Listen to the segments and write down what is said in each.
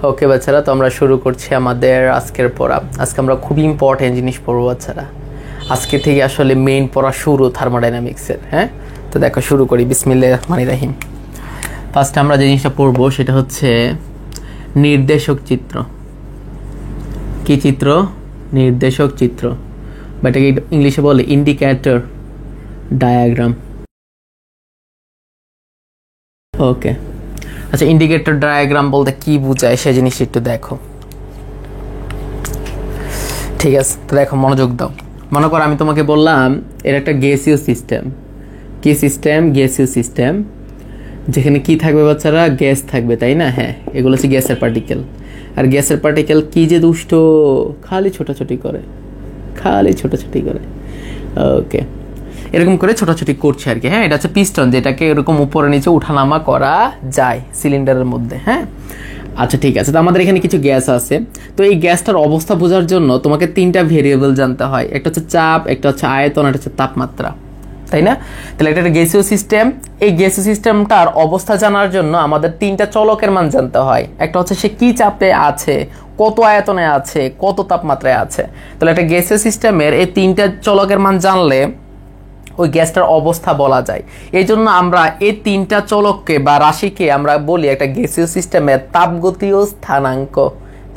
ওকে বাচ্চারা, তো আমরা শুরু করছি আমাদের আজকের পড়া। আজকে আমরা খুব ইম্পর্টেন্ট জিনিস পড়বো বাচ্চারা। আজকে থেকে আসলে মেইন পড়া শুরু থার্মোডাইনামিক্সের। হ্যাঁ, তো দেখো শুরু করি। বিসমিল্লাহির রহমানির রহিম। ফার্স্ট আমরা যে জিনিসটা পড়বো সেটা হচ্ছে নির্দেশক চিত্র। কি চিত্র? নির্দেশক চিত্র, বা এটাকে ইংলিশে বলে ইন্ডিকেটর ডায়াগ্রাম। ওকে, আচ্ছা, ইন্ডিকেটর ডায়াগ্রাম বলতে কি বোঝায় সে জিনিসটা একটু দেখো। ঠিক আছে, তো দেখো মনোযোগ দাও। মনে করো আমি তোমাকে বললাম এর একটা গ্যাসীয় সিস্টেম। কি সিস্টেম? গ্যাসীয় সিস্টেম, যেখানে কি থাকবে বাচ্চারা? গ্যাস থাকবে, তাই না? হ্যাঁ, এগুলো হচ্ছে গ্যাসের পার্টিকেল। আর গ্যাসের পার্টিকেল কি যে দুষ্ট, খালি ছোটাছুটি করে, খালি ছোটাছুটি করে। ওকে, এরকম করে ছোটাছুটি করছে আর কি। হ্যাঁ, এটা হচ্ছে পিস্টন, যেটাকে এরকম উপরে নিচে উঠানামা করা যায় সিলিন্ডারের মধ্যে। হ্যাঁ, আচ্ছা ঠিক আছে। তো আমাদের এখানে কিছু গ্যাস আছে। তো এই গ্যাসটার অবস্থা বোঝার জন্য তোমাকে তিনটা ভেরিয়েবল জানতে হয়। একটা হচ্ছে চাপ, একটা হচ্ছে আয়তন, একটা হচ্ছে তাপমাত্রা, তাই না? তাহলে এটা একটা গ্যাসীয় সিস্টেম। এই গ্যাসীয় সিস্টেমটার অবস্থা জানার জন্য আমাদের তিনটা চলকের মান জানতে হয়। একটা হচ্ছে সে কি চাপে আছে, কত আয়তনে আছে, কত তাপমাত্রায় আছে। তাহলে একটা গ্যাসীয় সিস্টেমের এই তিনটা চলকের মান জানলে ওই গ্যাসটার অবস্থা বলা যায়। এই জন্য আমরা এই তিনটা চলককে বা রাশিকে আমরা বলি একটা গ্যাসীয় সিস্টেমের তাপগতীয় স্থানাঙ্ক।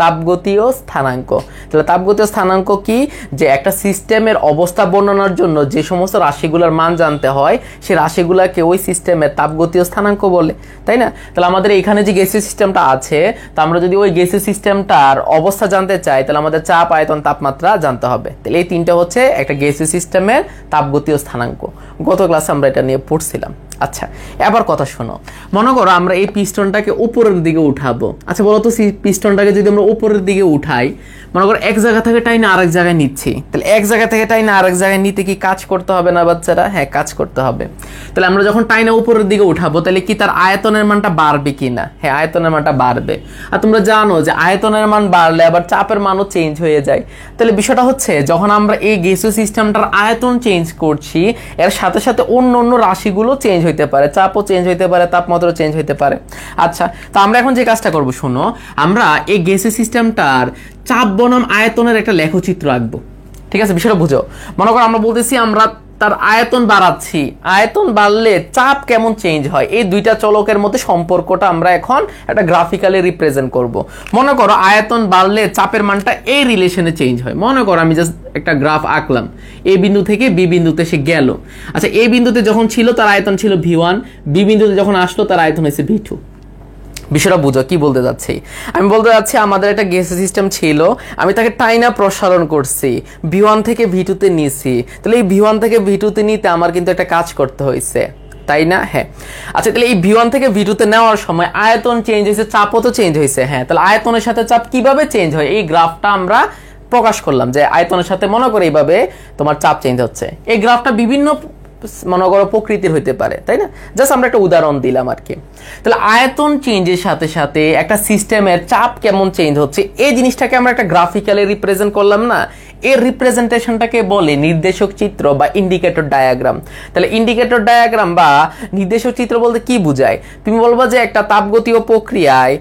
তাপগতীয় স্থানাঙ্ক। তাহলে তাপগতীয় স্থানাঙ্ক কি? যে একটা সিস্টেমের অবস্থা বর্ণনার জন্য যে সমস্ত রাশিগুলোর মান জানতে হয়, সেই রাশিগুলোকে ওই সিস্টেমের তাপগতীয় স্থানাঙ্ক বলে, তাই না? তাহলে আমাদের এখানে যে গ্যাসীয় সিস্টেমটা আছে, তা আমরা যদি ওই গ্যাসীয় সিস্টেমটার অবস্থা জানতে চাই, তাহলে আমাদের চাপ, আয়তন, তাপমাত্রা জানতে হবে। তাহলে এই তিনটা হচ্ছে একটা গ্যাসীয় সিস্টেমের তাপগতীয় স্থানাঙ্ক। গত ক্লাসে আমরা এটা নিয়ে পড়ছিলাম। আচ্ছা, এবার কথা শোনো। মনে করো আমরা এই পিস্টনটাকে উপরের দিকে উঠাবো। আচ্ছা বলো তো, পিস্টনটাকে যদি আমরা উপরের দিকে উঠাই, মনে করো এক জায়গা থেকে টাইনা আরেক জায়গায় নিচ্ছি, তাহলে এক জায়গা থেকে টাইনা আরেক জায়গায় নিতে কি কাজ করতে হবে না বাচ্চারা? হ্যাঁ, কাজ করতে হবে। তাহলে আমরা যখন টাইনা উপরের দিকে উঠাবো, তাহলে কি তার আয়তনের মানটা বাড়বে কিনা? হ্যাঁ, আয়তনের মানটা বাড়বে। আর তোমরা জানো যে আয়তনের মান বাড়লে আবার চাপের মানও চেঞ্জ হয়ে যায়। তাহলে বিষয়টা হচ্ছে, যখন আমরা এই গ্যাসীয় সিস্টেমটার আয়তন চেঞ্জ করছি, এর সাথে সাথে অন্য অন্য রাশিগুলো চেঞ্জ হইতে পারে, চাপও চেঞ্জ হইতে পারে, তাপমাত্রাও চেঞ্জ হইতে পারে। আচ্ছা, তো আমরা এখন যে কাজটা করবো, শোনো, আমরা এই গ্যাসীয় সিস্টেমটার চাপ বনাম আয়তনের একটা লেখচিত্র আঁকবো। ঠিক আছে, বিষয়টা বুঝো। মনে করো আমরা বলতেছি আমরা তার আয়তন বাড়াচ্ছি, আয়তন বাড়লে চাপ কেমন চেঞ্জ হয়, এই দুইটা চলকের মধ্যে সম্পর্কটা আমরা এখন একটা গ্রাফিক্যালি রিপ্রেজেন্ট করব। মনে করো আয়তন বাড়লে চাপের মানটা এই রিলেশনে চেঞ্জ হয়। মনে করো আমি জাস্ট একটা গ্রাফ আঁকলাম, এ বিন্দু থেকে বি বিন্দুতে সে গেল। আচ্ছা, এ বিন্দুতে যখন ছিল তার আয়তন ছিল V1, বি বিন্দুতে যখন আসলো তার আয়তন হয়েছে V2। বিষয়টা বুঝো কি বলতে যাচ্ছি। আমি বলতে যাচ্ছি আমাদের একটা গ্যাসীয় সিস্টেম ছিল, আমি তাকে টাইনা প্রসারণ করছি, V1 থেকে V2 তে নিছি। তাহলে এই V1 থেকে V2 তে নিতে আমার কিন্তু একটা কাজ করতে হয়েছে, তাই না? হ্যাঁ, আচ্ছা, তাহলে এই V1 থেকে V2 তে নেওয়ার সময় আয়তন চেঞ্জ হয়েছে, চাপও তো চেঞ্জ হয়েছে। হ্যাঁ, তাহলে আয়তনের সাথে চাপ কিভাবে চেঞ্জ হয়, এই গ্রাফটা আমরা প্রকাশ করলাম যে আয়তনের সাথে মনে করে এইভাবে তোমার চাপ চেঞ্জ হচ্ছে। এই গ্রাফটা বিভিন্ন মনে করো প্রকৃতির হইতে পারে, তাই না? জাস্ট আমরা একটা উদাহরণ দিলাম আর কি। তাহলে আয়তন চেঞ্জের সাথে সাথে একটা সিস্টেমের চাপ কেমন চেঞ্জ হচ্ছে, এই জিনিসটাকে আমরা একটা গ্রাফিক্যালি রিপ্রেজেন্ট করলাম না? এর রিপ্রেজেন্টেশনটাকে বলে নির্দেশক চিত্র বা ইন্ডিকেটর ডায়াগ্রাম। তাহলে ইন্ডিকেটর ডায়াগ্রাম বা নির্দেশক চিত্র বলতে কি বোঝায়? তুমি বলবা যে একটা তাপগতীয় প্রক্রিয়ায়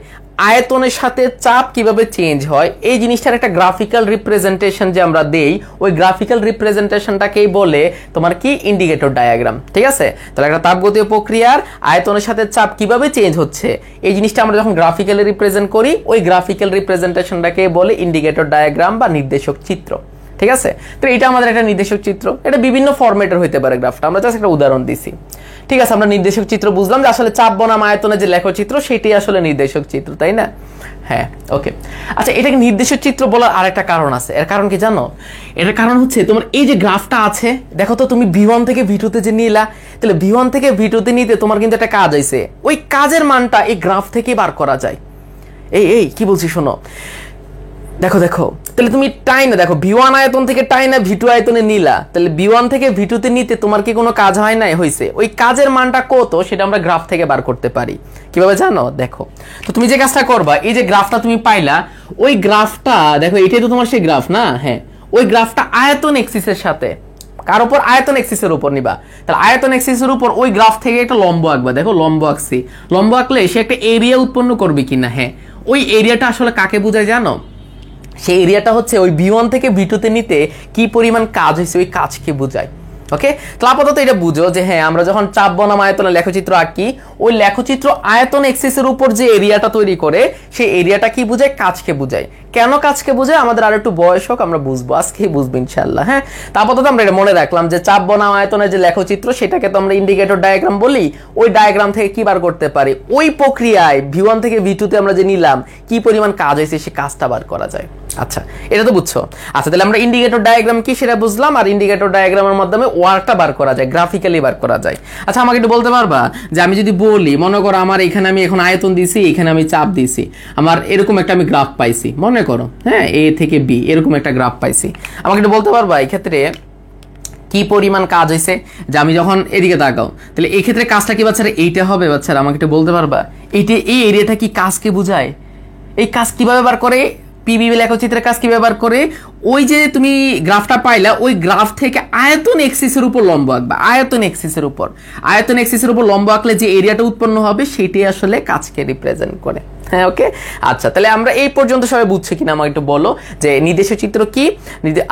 আয়তনের সাথে চাপ কিভাবে চেঞ্জ হয়, এই জিনিসটার একটা গ্রাফিক্যাল রিপ্রেজেন্টেশন যে আমরা দেই, ওই গ্রাফিক্যাল রিপ্রেজেন্টেশনটাকেই বলে তোমার কি? Indicator diagram. ঠিক আছে, তাহলে একটা তাপগতীয় প্রক্রিয়ার আয়তনের সাথে চাপ কিভাবে চেঞ্জ হচ্ছে, এই জিনিসটা আমরা যখন গ্রাফিক্যালি রিপ্রেজেন্ট করি, ওই গ্রাফিক্যাল রিপ্রেজেন্টেশনটাকে বলে ইন্ডিকেটর ডায়াগ্রাম বা নির্দেশক চিত্র। ঠিক আছে, তো এটা আমাদের একটা নির্দেশক চিত্র। এটা বিভিন্ন ফরম্যাটের হইতে পারে গ্রাফটা, আমরা জাস্ট একটা উদাহরণ দিছি। ঠিক আছে, আমরা নির্দেশক চিত্র বুঝলাম যে আসলে চাপ বনাম আয়তনের যে লেখচিত্র সেটাই আসলে নির্দেশক চিত্র, তাই না? হ্যাঁ, ওকে। আচ্ছা, এটাকে নির্দেশক চিত্র বলার আরেকটা কারণ আছে। এর কারণ কি জানো? এটার কারণ হচ্ছে তোমার এই যে গ্রাফটা আছে, দেখো তো তুমি V1 থেকে V2 তে যে নিলা, তাহলে V1 থেকে V2 তে নিতে তোমার কিন্তু একটা কাজ হইছে, ওই কাজের মানটা এই গ্রাফ থেকে বার করা যায়। এই কি বলছি শোনো, দেখো দেখো, তাহলে তুমি টাইনা দেখো V1 আয়তন থেকে টাইনা V2 আয়তনে নিলা, তাহলে V1 থেকে V2 তে নিতে তোমার কি কোনো কাজ হয় নাই? হয়েছে। ওই কাজের মানটা কত সেটা আমরা গ্রাফ থেকে বার করতে পারি। কিভাবে জানো? দেখো, তো তুমি যে কাজটা করবা, এই যে গ্রাফটা তুমি পাইলা, ওই গ্রাফটা দেখো, এটাই তো তোমার সেই গ্রাফ না? হ্যাঁ, ওই গ্রাফটা আয়তন এক্সিসের সাথে কার উপর? আয়তন এক্সিসের উপর নিবা। তাহলে আয়তন এক্সিসের উপর ওই গ্রাফ থেকে একটা লম্ব আঁকবা। দেখো লম্ব আঁকছি, লম্ব আঁকলে সে একটা এরিয়া উৎপন্ন করবে কিনা? হ্যাঁ, ওই এরিয়াটা আসলে কাকে বোঝায় জানো? সেই এরিয়াটা হচ্ছে ওই V1 থেকে V2 তে নিতে কি পরিমাণ কাজ হয়েছে ওই কাজকে বোঝায়। ওকে, তো আপাতত এটা বুঝো যে হ্যাঁ আমরা যখন চাপ বনাম আয়তনের লেখচিত্র আঁকি, ওই লেখচিত্র আয়তন এক্সিসের উপর যে এরিয়াটা তৈরি করে সেই এরিয়াটা কি বোঝায়? কাজকে বোঝায়। কেন কাজকে বোঝায় আমাদের আর একটু বয়স হোক, আমরা বুঝবো, আজকেই বুঝবো ইনশাআল্লাহ। হ্যাঁ, তা আপাতত আমরা এটা মনে রাখলাম যে চাপ বনাম আয়তনের যে লেখচিত্র সেটাকে তো আমরা ইন্ডিকেটর ডায়াগ্রাম বলি। ওই ডায়াগ্রাম থেকে কি বার করতে পারি? ওই প্রক্রিয়ায় V1 থেকে V2 তে আমরা যে নিলাম কি পরিমাণ কাজ হয়েছে সে কাজটা বার করা যায়। আচ্ছা, এটা তো বুঝছো। আচ্ছা, তাহলে আমরা ইন্ডিকেটর ডায়াগ্রাম কি সেটা বুঝলাম, আর ইন্ডিকেটর ডায়াগ্রামের মাধ্যমে ওয়ার্কটা বার করা যায়, গ্রাফিক্যালি বার করা যায়। আচ্ছা, আমাকে একটু বলতে পারবা যে আমি যদি বলি, মনে করো আমার এখানে আমি এখন আয়তন দিছি, এখানে আমি চাপ দিছি, আমার এরকম একটা আমি গ্রাফ পাইছি, মনে করো হ্যাঁ A থেকে B এরকম একটা গ্রাফ পাইছি, আমাকে একটু বলতে পারবা এই ক্ষেত্রে কি পরিমাণ কাজ হয়েছে? যে আমি যখন এদিকে তাকাও, তাহলে এই ক্ষেত্রে কাজটা কি বাচ্চারা এইটা হবে? বাচ্চারা আমাকে একটু বলতে পারবা এইটা, এই এরিয়াটা কি কাজকে বোঝায়? এই কাজ কিভাবে বার করে? পিবি লেখচিত্রের কাজ কিভাবে বার করে? ওই যে তুমি গ্রাফটা পাইলা, ওই গ্রাফ থেকে আয়তন এক্সিসের উপর লম্ব আঁকবা, আয়তন এক্সিসের উপর লম্ব আঁকলে যে এরিয়াটা উৎপন্ন হবে সেটাই আসলে কাজকে রিপ্রেজেন্ট করে। হ্যাঁ, ওকে। আচ্ছা, তাহলে আমরা এই পর্যন্ত সবাই বুঝছি কিনা আমাকে একটু বলো যে নির্দেশক চিত্র কি,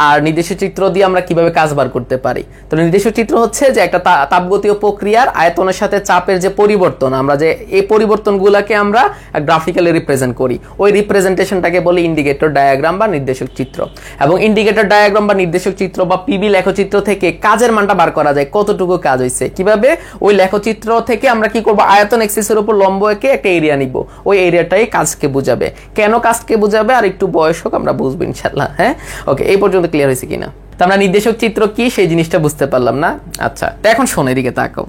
আর নির্দেশক চিত্র দিয়ে আমরা কিভাবে কাজ বার করতে পারি। তো নির্দেশক চিত্র হচ্ছে যে একটা তাপগতীয় প্রক্রিয়ার আয়তনের সাথে চাপের যে পরিবর্তন, আমরা যে এই পরিবর্তনগুলোকে আমরা গ্রাফিক্যালি রিপ্রেজেন্ট করি, ওই রিপ্রেজেন্টেশনটাকে বলি ইন্ডিকেটর ডায়াগ্রাম বা নির্দেশক চিত্র। এবং ইন্ডিকেটর ডায়াগ্রাম বা নির্দেশক চিত্র বা পিবি লেখচিত্র থেকে কাজের মানটা বার করা যায়, কতটুকু কাজ হয়েছে। কিভাবে? ওই লেখচিত্র থেকে আমরা কি করব, আয়তন এক্সিসের উপর লম্ব এঁকে একটা এরিয়া নিব, ওই এরিয়াটাই কাজকে বোঝাবে। কেন কাজকে বোঝাবে আর একটু বয়স হোক, আমরা বুঝবো ইনশাআল্লাহ। হ্যাঁ, ওকে, এই পর্যন্ত ক্লিয়ার হয়েছে কিনা? তো আমরা নির্দেশক চিত্র কি সেই জিনিসটা বুঝতে পারলাম না। আচ্ছা, তো এখন শোনো, এদিকে তাকাও।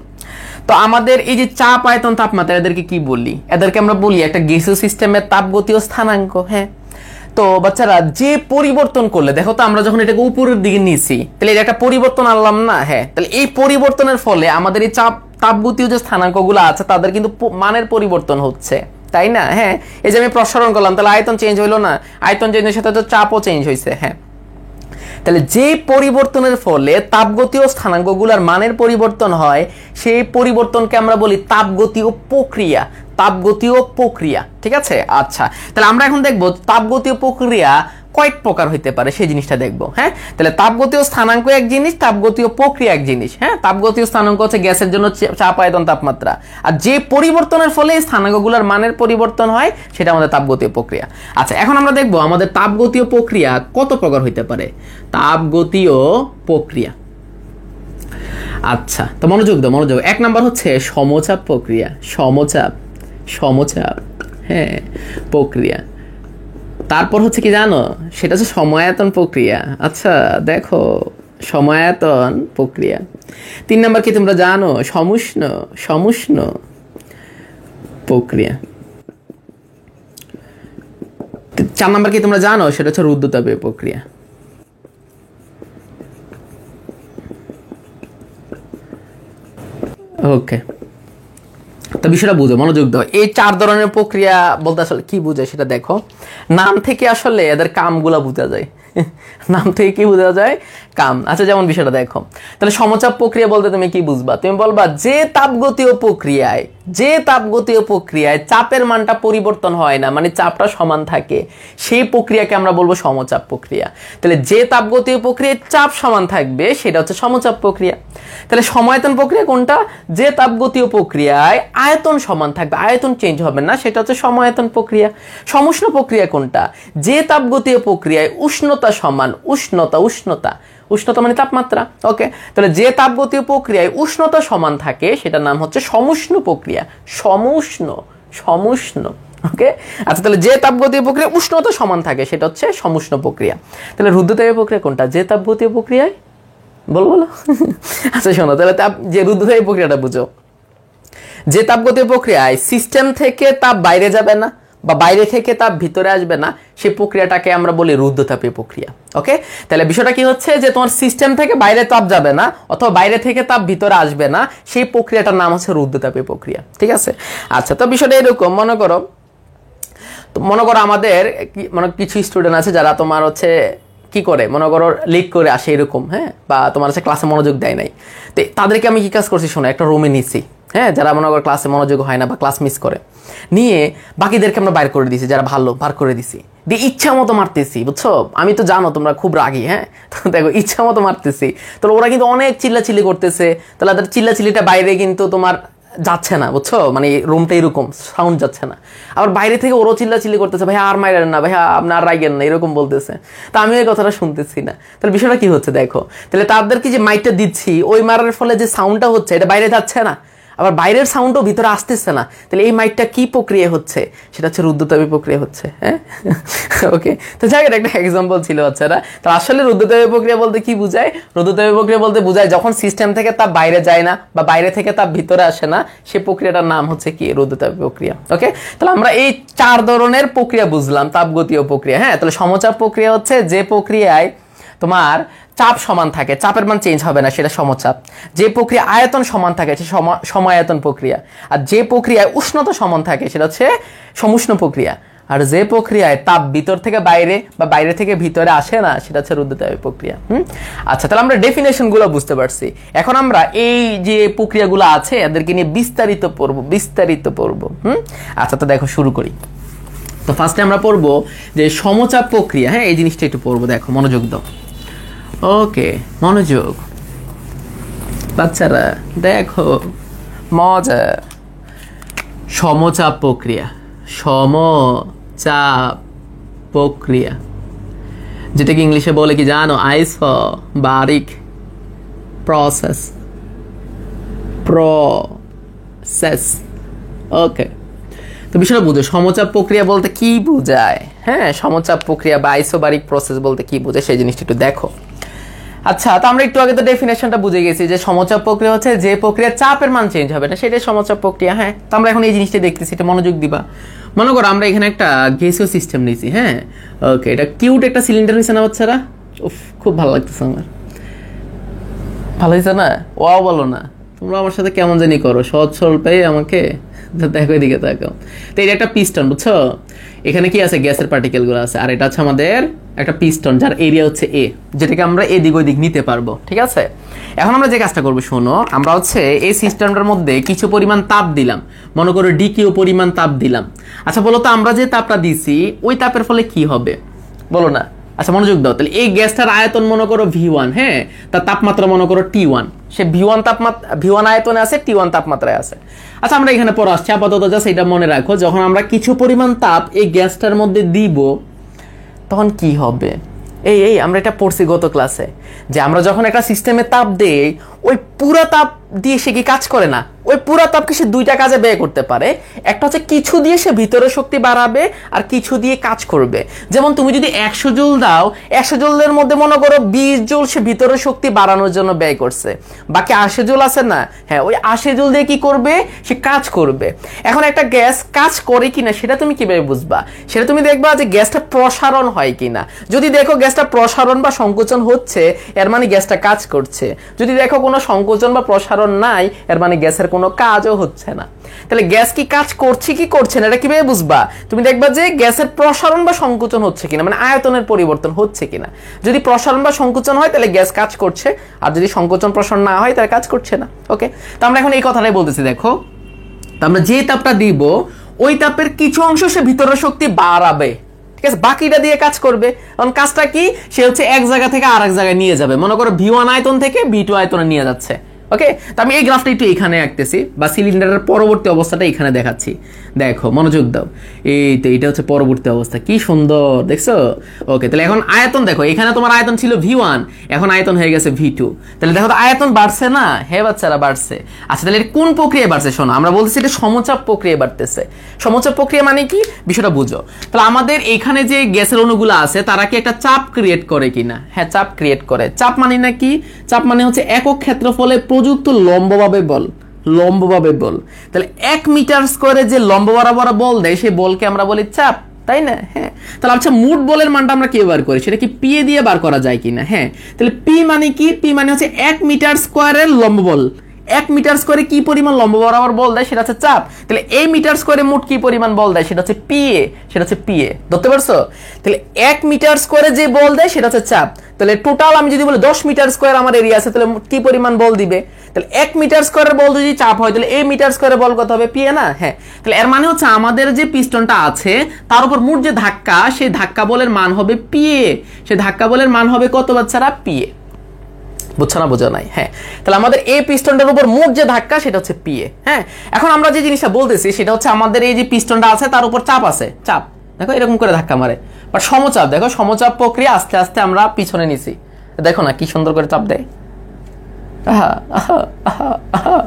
তো আমাদের এই যে চাপ, আয়তন, তাপমাত্রা, এদেরকে কি বলি? এদেরকে আমরা বলি একটা গ্যাসীয় সিস্টেমের তাপগতীয় স্থানাঙ্ক। হ্যাঁ, তো বাচ্চারা যে পরিবর্তন করলে, দেখো তো আমরা যখন এটাকে উপরের দিকে নিয়েছি তাহলে এটা একটা পরিবর্তন আনলাম না? হ্যাঁ, তাহলে এই পরিবর্তনের ফলে আমাদের এই তাপগতীয় যে স্থানাঙ্কগুলো আছে তাদের কিন্তু মানের পরিবর্তন হচ্ছে, তাই না? হ্যাঁ, এই যে আমি প্রসারণ করলাম, তাহলে আয়তন চেঞ্জ হইলো না? আয়তন চেঞ্জের সাথে তো চাপও চেঞ্জ হয়েছে। হ্যাঁ, তাহলে যে পরিবর্তনের ফলে তাপগতীয় স্থানাঙ্কগুলোর মানের পরিবর্তন হয় সেই পরিবর্তনকে আমরা বলি তাপগতীয় প্রক্রিয়া। তাপগতীয় প্রক্রিয়া, ঠিক আছে? আচ্ছা, তাহলে আমরা এখন দেখবো তাপগতীয় প্রক্রিয়া কয়েক প্রকার হইতে পারে সেই জিনিসটা দেখবো। হ্যাঁ, তাহলে তাপগতীয় স্থানাঙ্ক এক জিনিস, তাপগতীয় প্রক্রিয়া এক জিনিস। হ্যাঁ, তাপগতীয় স্থানাঙ্ক হচ্ছে গ্যাসের জন্য চাপ, আয়তন, তাপমাত্রা, আর যে পরিবর্তনের ফলে স্থানাঙ্কগুলোর মানের পরিবর্তন হয় সেটা আমাদের তাপগতীয় প্রক্রিয়া। আচ্ছা, এখন আমরা দেখবো আমাদের তাপগতীয় প্রক্রিয়া কত প্রকার হইতে পারে। তাপগতীয় প্রক্রিয়া, আচ্ছা, তো মনোযোগ দাও, মনোযোগ। এক নাম্বার হচ্ছে সমচাপ প্রক্রিয়া। সমচাপ হ্যাঁ প্রক্রিয়া। তারপর হচ্ছে কি জানো? সেটা হচ্ছে সময়ায়তন প্রক্রিয়া। আচ্ছা, দেখো, সময়ায়তন প্রক্রিয়া। 3 নাম্বার কি তোমরা জানো? সমুষ্ণ প্রক্রিয়া। 4 নাম্বার কি তোমরা জানো? সেটা হচ্ছে রুদ্ধতাপীয় প্রক্রিয়া। ওকে, তো বিষয়টা বুঝো, মনোযোগ দাও। এই 4 ধরনের প্রক্রিয়া বলতে আসলে কি বোঝায় সেটা দেখো। নাম থেকে আসলে এদের কামগুলা বোঝা যায়। নাম থেকে কি বোঝা যায়? কাম। আচ্ছা, যেমন বিষয়টা দেখো, তাহলে সমচাপ প্রক্রিয়া বলতে তুমি কি বুঝবা? তুমি বলবা যে তাপগতীয় প্রক্রিয়ায় চাপের মানটা পরিবর্তন হয় না, মানে চাপটা সমান থাকে, সেই প্রক্রিয়াকে আমরা বলবো সমচাপ প্রক্রিয়া। তাহলে যে তাপগতীয় প্রক্রিয়ায় চাপ সমান থাকবে সেটা হচ্ছে সমচাপ প্রক্রিয়া। তাহলে সময়ায়তন প্রক্রিয়া কোনটা? যে তাপগতীয় প্রক্রিয়ায় আয়তন সমান থাকবে, আয়তন চেঞ্জ হবে না, সেটা হচ্ছে সময়ায়তন প্রক্রিয়া। সমুষ্ণ প্রক্রিয়া কোনটা? যে তাপগতীয় প্রক্রিয়ায় উষ্ণতা সমান, উষ্ণতা মানে তাপমাত্রা। ওকে, তাহলে যে তাপগতীয় প্রক্রিয়ায় উষ্ণতা সমান থাকে সেটার নাম হচ্ছে সমুষ্ণ প্রক্রিয়া। সমুষ্ণ। ওকে, আচ্ছা, তাহলে যে তাপগতীয় প্রক্রিয়া উষ্ণতা সমান থাকে সেটা হচ্ছে সমুষ্ণ প্রক্রিয়া। তাহলে রুদ্ধতাপীয় প্রক্রিয়া কোনটা? যে তাপগতীয় প্রক্রিয়ায়, বলো। আচ্ছা, শোনো, তাহলে যে রুদ্ধতাপীয় প্রক্রিয়াটা বুঝো। যে তাপগতীয় প্রক্রিয়ায় সিস্টেম থেকে তাপ বাইরে যাবে না বা বাইরে থেকে তাপ ভিতরে আসবে না, সেই প্রক্রিয়াটাকে আমরা বলি রুদ্ধতাপীয় প্রক্রিয়া। ওকে, তাহলে বিষয়টা কি হচ্ছে যে তোমার সিস্টেম থেকে বাইরে তাপ যাবে না অথবা বাইরে থেকে তাপ ভিতরে আসবে না, সেই প্রক্রিয়াটার নাম হচ্ছে রুদ্ধতাপীয় প্রক্রিয়া। ঠিক আছে? আচ্ছা, তো বিষয়টা এরকম, মনে করো আমাদের মানে কিছু স্টুডেন্ট আছে যারা তোমার হচ্ছে কি করে, মনে করো লিড করে আসে এরকম, হ্যাঁ, বা তোমার হচ্ছে ক্লাসে মনোযোগ দেয় নাই, তো তাদেরকে আমি কি কাজ করছি শোনো, একটা রুমে নিছি, হ্যাঁ, যারা মনে করো ক্লাসে মনোযোগ হয় না বা ক্লাস মিস করে, নিয়ে বাকিদেরকে আমরা বাইর করে দিছি, যারা ভালো বার করে দিছি, দিয়ে ইচ্ছা মতো মারতেছি, বুঝছো? আমি তো জানো তোমরা খুব রাগী, হ্যাঁ, তো দেখো ইচ্ছা মতো মারতেছি, তো ওরা কিন্তু অনেক চিল্লাচিল্লি করতেছে, তাহলে তাদের চিল্লাচিল্লিটা বাইরে কিন্তু তোমার যাচ্ছে না, বুঝছো? মানে রুমটা এরকম সাউন্ড যাচ্ছে না, আবার বাইরে থেকে ওরও চিল্লাচিল্লি করতেছে, ভাইয়া আর মাইরেন না, ভাইয়া আপনার রাগেন না, এরকম বলতেছে, তা আমি ওই কথাটা শুনতেছি না। তাহলে বিষয়টা কি হচ্ছে দেখো, তাহলে তাদেরকে যে মাইকটা দিচ্ছি ওই মারার ফলে যে সাউন্ডটা হচ্ছে এটা বাইরে যাচ্ছে না, আবার বাইরের সাউন্ডও ভিতরে আসতেছে না, তাহলে এই মাইকটা কি প্রক্রিয়া হচ্ছে? সেটা হচ্ছে রুদ্ধতাপী প্রক্রিয়া হচ্ছে। হ্যাঁ, ওকে, তো যাই একটা এক্সাম্পল ছিল বাচ্চারা। তো আসলে রুদ্ধতাপী প্রক্রিয়া বলতে কি বোঝায়? রুদ্ধতাপী প্রক্রিয়া বলতে বোঝায় যখন সিস্টেম থেকে তাপ বাইরে যায় না বা বাইরে থেকে তাপ ভিতরে আসে না, সেই প্রক্রিয়াটার নাম হচ্ছে কি? রুদ্ধতাপী প্রক্রিয়া। ওকে, তাহলে আমরা এই 4 ধরনের প্রক্রিয়া বুঝলাম। তাপগতীয় প্রক্রিয়া, হ্যাঁ, তাহলে সমচাপ প্রক্রিয়া হচ্ছে যে প্রক্রিয়ায় তোমার চাপ সমান থাকে, চাপের মান চেঞ্জ হবে না, সেটা সমচাপ। যে প্রক্রিয়া আয়তন সমান থাকে সে সমায়তন প্রক্রিয়া। আর যে প্রক্রিয়ায় উষ্ণতা সমান থাকে সেটা হচ্ছে সমুষ্ণ প্রক্রিয়া। আর যে প্রক্রিয়ায় তাপ ভিতর থেকে বাইরে বা বাইরে থেকে ভিতরে আসে না সেটা হচ্ছে রুদ্ধতাপী প্রক্রিয়া। আচ্ছা, তাহলে আমরা ডেফিনেশন গুলো বুঝতে পারছি। এখন আমরা এই যে প্রক্রিয়াগুলো আছে এদেরকে নিয়ে বিস্তারিত পড়বো। আচ্ছা, তো দেখো শুরু করি। তো ফার্স্টে আমরা পড়বো যে সমচাপ প্রক্রিয়া। হ্যাঁ, এই জিনিসটা একটু পড়বো, দেখো মনোযোগ দাও। ওকে, মনোযোগ বাচ্চারা, দেখো মজা। সমচাপ প্রক্রিয়া, সমচাপ প্রক্রিয়া, যেটাকে ইংলিশে বলে কি জানো? Isobaric process. ওকে, তো বিষয়টা বুঝো, সমচাপ প্রক্রিয়া বলতে কি বোঝায়? হ্যাঁ, সমচাপ প্রক্রিয়া বা আইসোবারিক প্রসেস বলতে কি বোঝায় সেই জিনিসটা একটু দেখো। আচ্ছা, তো আমরা একটু আগে তো ডেফিনেশনটা বুঝে গেছি যে সমচাপ প্রক্রিয়া হচ্ছে যে প্রক্রিয়া চাপের মান চেঞ্জ হবে না, সেটাই সমচাপ প্রক্রিয়া। হ্যাঁ, তো আমরা এখন এই জিনিসটা দেখতেছি, এটা মনোযোগ দিবা। মনে করো আমরা এখানে একটা গ্যাসীয় সিস্টেম নিয়েছি। হ্যাঁ, ওকে, এটা কিউট একটা সিলিন্ডার হয়েছে না বাচ্চারা? উফ, খুব ভালো লাগতেছে আমার। ভালো হয়েছে না? ওয়াও বলো না, তোমরা আমার সাথে কেমন জানি করো, সহজ সরল পেয়ে আমাকে। দেখো এদিকে তাকাও। তো এটা একটা পিস্টন, বুঝছো? এখানে কি আছে? গ্যাসের পার্টিকেল গুলো আছে। আর এটা হচ্ছে আমাদের একটা পিস্টন যার এরিয়া হচ্ছে এ, যেটাকে আমরা এদিক ওদিক নিতে পারবো। ঠিক আছে, এখন আমরা যে কাজটা করবো শোনো, আমরা হচ্ছে এই সিস্টেমটার মধ্যে কিছু পরিমাণ তাপ দিলাম, মনে করো ডিকিউ পরিমাণ তাপ দিলাম। আচ্ছা বলো তো, আমরা যে তাপটা দিছি ওই তাপের ফলে কি হবে বলো না? আচ্ছা মনোযোগ দাও। তাহলে এই গ্যাসটার আয়তন মনে করো V1, হ্যাঁ, তার তাপমাত্রা মনে করো T1, সে V1 আয়তনে আছে, T1 তাপমাত্রায় আছে। আচ্ছা, আমরা এখানে পরে আসছি, আপাতত জাস্ট এটা মনে রাখো, যখন আমরা কিছু পরিমাণ তাপ এই গ্যাসটার মধ্যে দিব তখন কি হবে? এই আমরা এটা পড়ছি গত ক্লাসে, যে আমরা যখন একটা সিস্টেমে তাপ দেই ওই পুরো তাপ দিয়ে সে কি কাজ করে না, ওই পুরো তাপকে সে দুইটা কাজে ব্যয় করতে পারে। একটা হচ্ছে কিছু দিয়ে সে ভিতরে শক্তি বাড়াবে আর কিছু দিয়ে কাজ করবে। যেমন তুমি যদি 100 জুল দাও, 100 জুলের মধ্যে মনে করো 20 জুল সে ভিতরে শক্তি বাড়ানোর জন্য ব্যয় করছে, বাকি 80 জুল আছে না, হ্যাঁ, ওই 80 জুল দিয়ে কি করবে? সে কাজ করবে। এখন একটা গ্যাস কাজ করে কিনা সেটা তুমি কিভাবে বুঝবা? সেটা তুমি দেখবা যে গ্যাসটা প্রসারণ হয় কিনা। যদি দেখো গ্যাসটা প্রসারণ বা সংকোচন হচ্ছে, এর মানে গ্যাসটা কাজ করছে। যদি দেখো কোনো সংকোচন বা প্রসারণ নাই, এর মানে গ্যাসের কোনো কাজও হচ্ছে না। তাহলে গ্যাস কি কাজ করছে কি করছে না এটা কিভাবে বুঝবা? তুমি দেখবা যে গ্যাসের প্রসারণ বা সংকোচন হচ্ছে কিনা, মানে আয়তনের পরিবর্তন হচ্ছে কিনা। যদি প্রসারণ বা সংকোচন হয় তাহলে গ্যাস কাজ করছে, আর যদি সংকোচন প্রসারণ না হয় তাহলে কাজ করছে না। ওকে, তো আমরা এখন এই কথাটাই বলতেছি। দেখো, তো আমরা যে তাপটা দিব ওই তাপের কিছু অংশ সে ভিতরের শক্তি বাড়াবে, ঠিক আছে, বাকিটা দিয়ে কাজ করবে। কারণ কাজটা কি? সে হচ্ছে এক জায়গা থেকে আরেক জায়গায় নিয়ে যাবে, মনে করো V1 আয়তন থেকে V2 আয়তনে নিয়ে যাচ্ছে। ওকে, তো আমি এই গ্রাফটা একটু এখানে আঁকতেছি বা সিলিন্ডারের পরবর্তী অবস্থাটা এখানে দেখাচ্ছি। দেখো মনোযোগ দাও, এই তো এটা হচ্ছে পরবর্তী অবস্থা, কি সুন্দর দেখছো? ওকে, তাহলে এখন আয়তন দেখো, এখানে তোমার আয়তন ছিল V1, এখন আয়তন হয়ে গেছে V2। তাহলে দেখো তো আয়তন বাড়ছে না? হ্যাঁ বাচ্চারা, বাড়ছে। আচ্ছা, তাহলে কোন প্রক্রিয়ায় বাড়ছে? শোনো, আমরা বলতেছি এটা সমচাপ প্রক্রিয়ায় বাড়তেছে। সমচাপ প্রক্রিয়া মানে কি বিষয়টা বুঝো। তাহলে আমাদের এখানে যে গ্যাসের অণুগুলো আছে তারা কি একটা চাপ ক্রিয়েট করে কিনা? হ্যাঁ, চাপ ক্রিয়েট করে। চাপ মানে না কি? চাপ মানে হচ্ছে একক ক্ষেত্রফলে প্রযুক্ত লম্বভাবে বল। তাহলে 1 মিটার স্কয়ারে যে লম্ব বরাবর বল দেয় সেই বলকে আমরা বলি চাপ, তাই না? হ্যাঁ, তাহলে আচ্ছা মোট বলের মানটা আমরা কি বার করি? সেটা কি পি দিয়ে বার করা যায় কিনা? হ্যাঁ, তাহলে পি মানে কি? পি মানে হচ্ছে 1 মিটার স্কয়ারের লম্ব বল। 1 মিটার স্কয়ারে কি পরিমাণ লম্ব বরাবর বল দেয় সেটা হচ্ছে চাপ, তাহলে এই মিটার স্কয়ারে মোট কি পরিমাণ বল দেয় সেটা হচ্ছে পিএ, সেটা হচ্ছে পিএ। ধরতে পারছো? তাহলে 1 মিটার স্কয়ারে যে বল দেয় সেটা হচ্ছে চাপ, তাহলে টোটাল আমি যদি বলি 10 মিটার স্কয়ার আমার এরিয়া আছে, তাহলে কি পরিমাণ বল দিবে? তাহলে 1 মিটার স্কয়ারের বল যদি চাপ হয় তাহলে এই মিটার স্কয়ারের বল কত হবে? পিএ না? হ্যাঁ, তাহলে এর মানে হচ্ছে আমাদের যে পিস্টনটা আছে তার উপর মোট যে ধাক্কা, সেই ধাক্কা বলের মান হবে পিএ, সেই ধাক্কা বলের মান হবে কত বাচ্চারা? পিএ। বুঝছো না? বোঝা নাই? হ্যাঁ, তাহলে আমাদের এই পিস্টনটার উপর মোট যে ধাক্কা সেটা হচ্ছে পিএ। হ্যাঁ, এখন আমরা যে জিনিসটা বলতেছি সেটা হচ্ছে আমাদের এই যে পিস্টনটা আছে তার উপর চাপ আছে, চাপ দেখো এরকম করে ধাক্কা মারে, বাট সমচাপ দেখো, সমচাপ প্রক্রিয়া আস্তে আস্তে আমরা পিছনে নিছি, দেখো না কি সুন্দর করে চাপ দেয়। আহা আহা আহা আহা,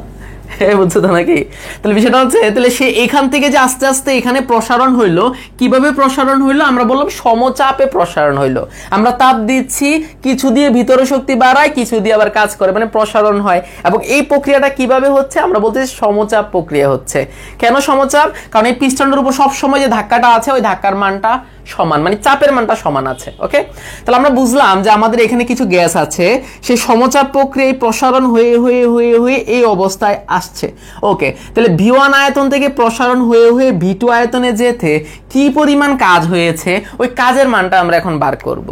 বুঝছো তো নাকি? তাহলে বিষয়টা হচ্ছে, তাহলে সে এখান থেকে যে আস্তে আস্তে এখানে প্রসারণ হইলো, কিভাবে প্রসারণ হইলো? আমরা বললাম সমচাপে প্রসারণ হইলো। আমরা তাপ দিচ্ছি, কিছু দিয়ে ভিতরে শক্তি বাড়ায়, কিছু দিয়ে আবার কাজ করে, মানে প্রসারণ হয়। এবং এই প্রক্রিয়াটা কিভাবে হচ্ছে? আমরা বলতেছি সমচাপ প্রক্রিয়া হচ্ছে। কেন সমচাপ? কারণ এই পিস্টনের উপর সবসময় যে ধাক্কাটা আছে ওই ধাক্কার মানটা সমান, মানে চাপের মানটা সমান আছে। ওকে, তাহলে আমরা বুঝলাম যে আমাদের এখানে কিছু গ্যাস আছে, সেই সমচাপ প্রক্রিয়ায় প্রসারণ হয়ে হয়ে হয়ে হয়ে এই অবস্থায় আসছে। ওকে, তাহলে V1 আয়তন থেকে প্রসারণ হয়ে হয়ে V2 আয়তনে যেতে কি পরিমাণ কাজ হয়েছে ওই কাজের মানটা আমরা এখন বার করব।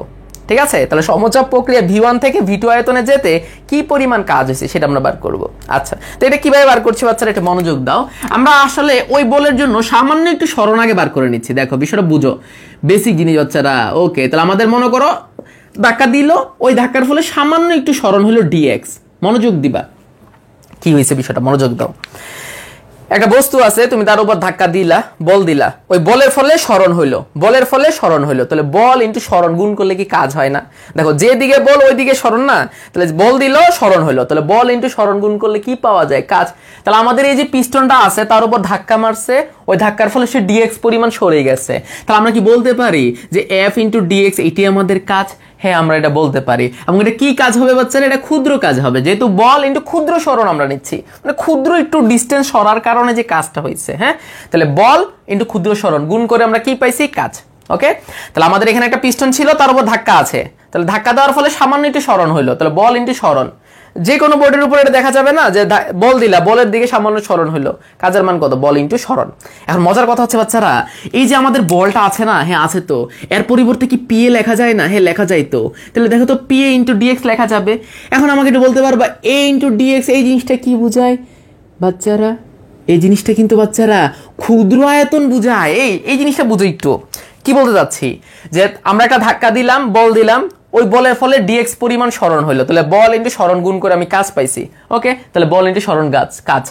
ঠিক আছে, তাহলে সমচাপ প্রক্রিয়া V1 থেকে V2 আয়তনে যেতে কি পরিমাণ কাজ হয়েছে সেটা আমরা বার করব। আচ্ছা, তো এটা কিভাবে বার করছি বাচ্চারা? এটা মনোযোগ দাও। আমরা আসলে ওই বলের জন্য সামান্য একটু সরণ আগে বার করে নিচ্ছি। দেখো বিষয়টা বুঝো, বেসিক জিনিস বাচ্চারা। ওকে, তাহলে আমাদের মনে করো ধাক্কা দিল, ওই ধাক্কার ফলে সামান্য একটু সরণ হলো ডিএক্স। মনোযোগ দিবা, কি হয়েছে বিষয়টা মনোযোগ দাও। একটা বস্তু আছে, তুমি তার উপর ধাক্কা দিলা, বল দিলা, ওই বলের ফলে সরণ হইলো, বলের ফলে সরণ হইলো, তাহলে বল ইনটু সরণ গুণ করলে কি কাজ হয় না? দেখো যে দিকে বল ওই দিকে সরণ না, তাহলে বল দিল সরণ হইলো, তাহলে বল ইনটু সরণ গুণ করলে কি পাওয়া যায়? কাজ। তাহলে আমাদের এই যে পিস্টনটা আছে তার উপর ধাক্কা মারছে, ওই ধাক্কার ফলে সে ডিএক্স পরিমাণ সরে গেছে, তাহলে আমরা কি বলতে পারি যে এফ ইনটু ডিএক্স এটি আমাদের কাজ? হ্যাঁ, আমরা এটা বলতে পারি। এবং এটা কি কাজ হবে বাচ্চারা? এটা ক্ষুদ্র কাজ হবে, যেহেতু বল ইনটু ক্ষুদ্র সরণ আমরা নিচ্ছি, মানে ক্ষুদ্র একটু ডিস্টেন্স সরার কারণে যে কাজটা হয়েছে। হ্যাঁ, তাহলে বল ইনটু ক্ষুদ্র সরণ গুণ করে আমরা কি পাইছি? কাজ। ওকে, তাহলে আমাদের এখানে একটা পিস্টন ছিল, তার উপর ধাক্কা আছে, তাহলে ধাক্কা দেওয়ার ফলে সামান্য একটু সরণ হইলো, তাহলে বল ইনটু সরণ। যে কোনো বোর্ডের উপর এটা দেখা যাবে না যে বল দিলা, বলের দিকে সামান্য সরণ হইলো, কাজের মান কত? বল ইনটু সরণ। এখন মজার কথা হচ্ছে বাচ্চারা, এই যে আমাদের বলটা আছে না, হ্যাঁ আছে তো, এর পরিবর্তে কি পিএ লেখা যায় না? হ্যাঁ লেখা যায় তো। তাহলে দেখো তো পিএ ইনটু ডিএক্স লেখা যাবে। এখন আমাকে একটু বলতে পারবা এ ইনটু ডিএক্স এই জিনিসটা কি বোঝায় বাচ্চারা? এই জিনিসটা কিন্তু বাচ্চারা ক্ষুদ্র আয়তন বোঝায়। এই জিনিসটা বুঝো একটু। কি বলতে যাচ্ছি? যে আমরা একটা ধাক্কা দিলাম, বল দিলাম, ওই বলের ফলে ডিএক্স পরিমাণ সরণ হইলো, তাহলে বল ইনটু সরণ গুণ করে আমি কাজ পাইছি। ওকে, তাহলে বল ইনটু সরণ কাজ,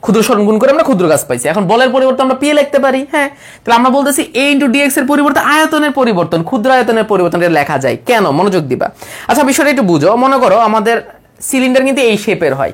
ক্ষুদ্র সরণ গুণ করে আমরা ক্ষুদ্র কাজ পাইছি। এখন বলের পরিবর্তে আমরা পিএ লিখতে পারি। হ্যাঁ, তাহলে আমরা বলতেছি এ ইনটু ডিএক্স এর পরিবর্তে আয়তনের পরিবর্তন, ক্ষুদ্র আয়তনের পরিবর্তন লেখা যায়। কেন? মনোযোগ দিবা। আচ্ছা, বিষয়টা একটু বুঝো। মনে করো আমাদের সিলিন্ডার কিন্তু এই শেপের হয়,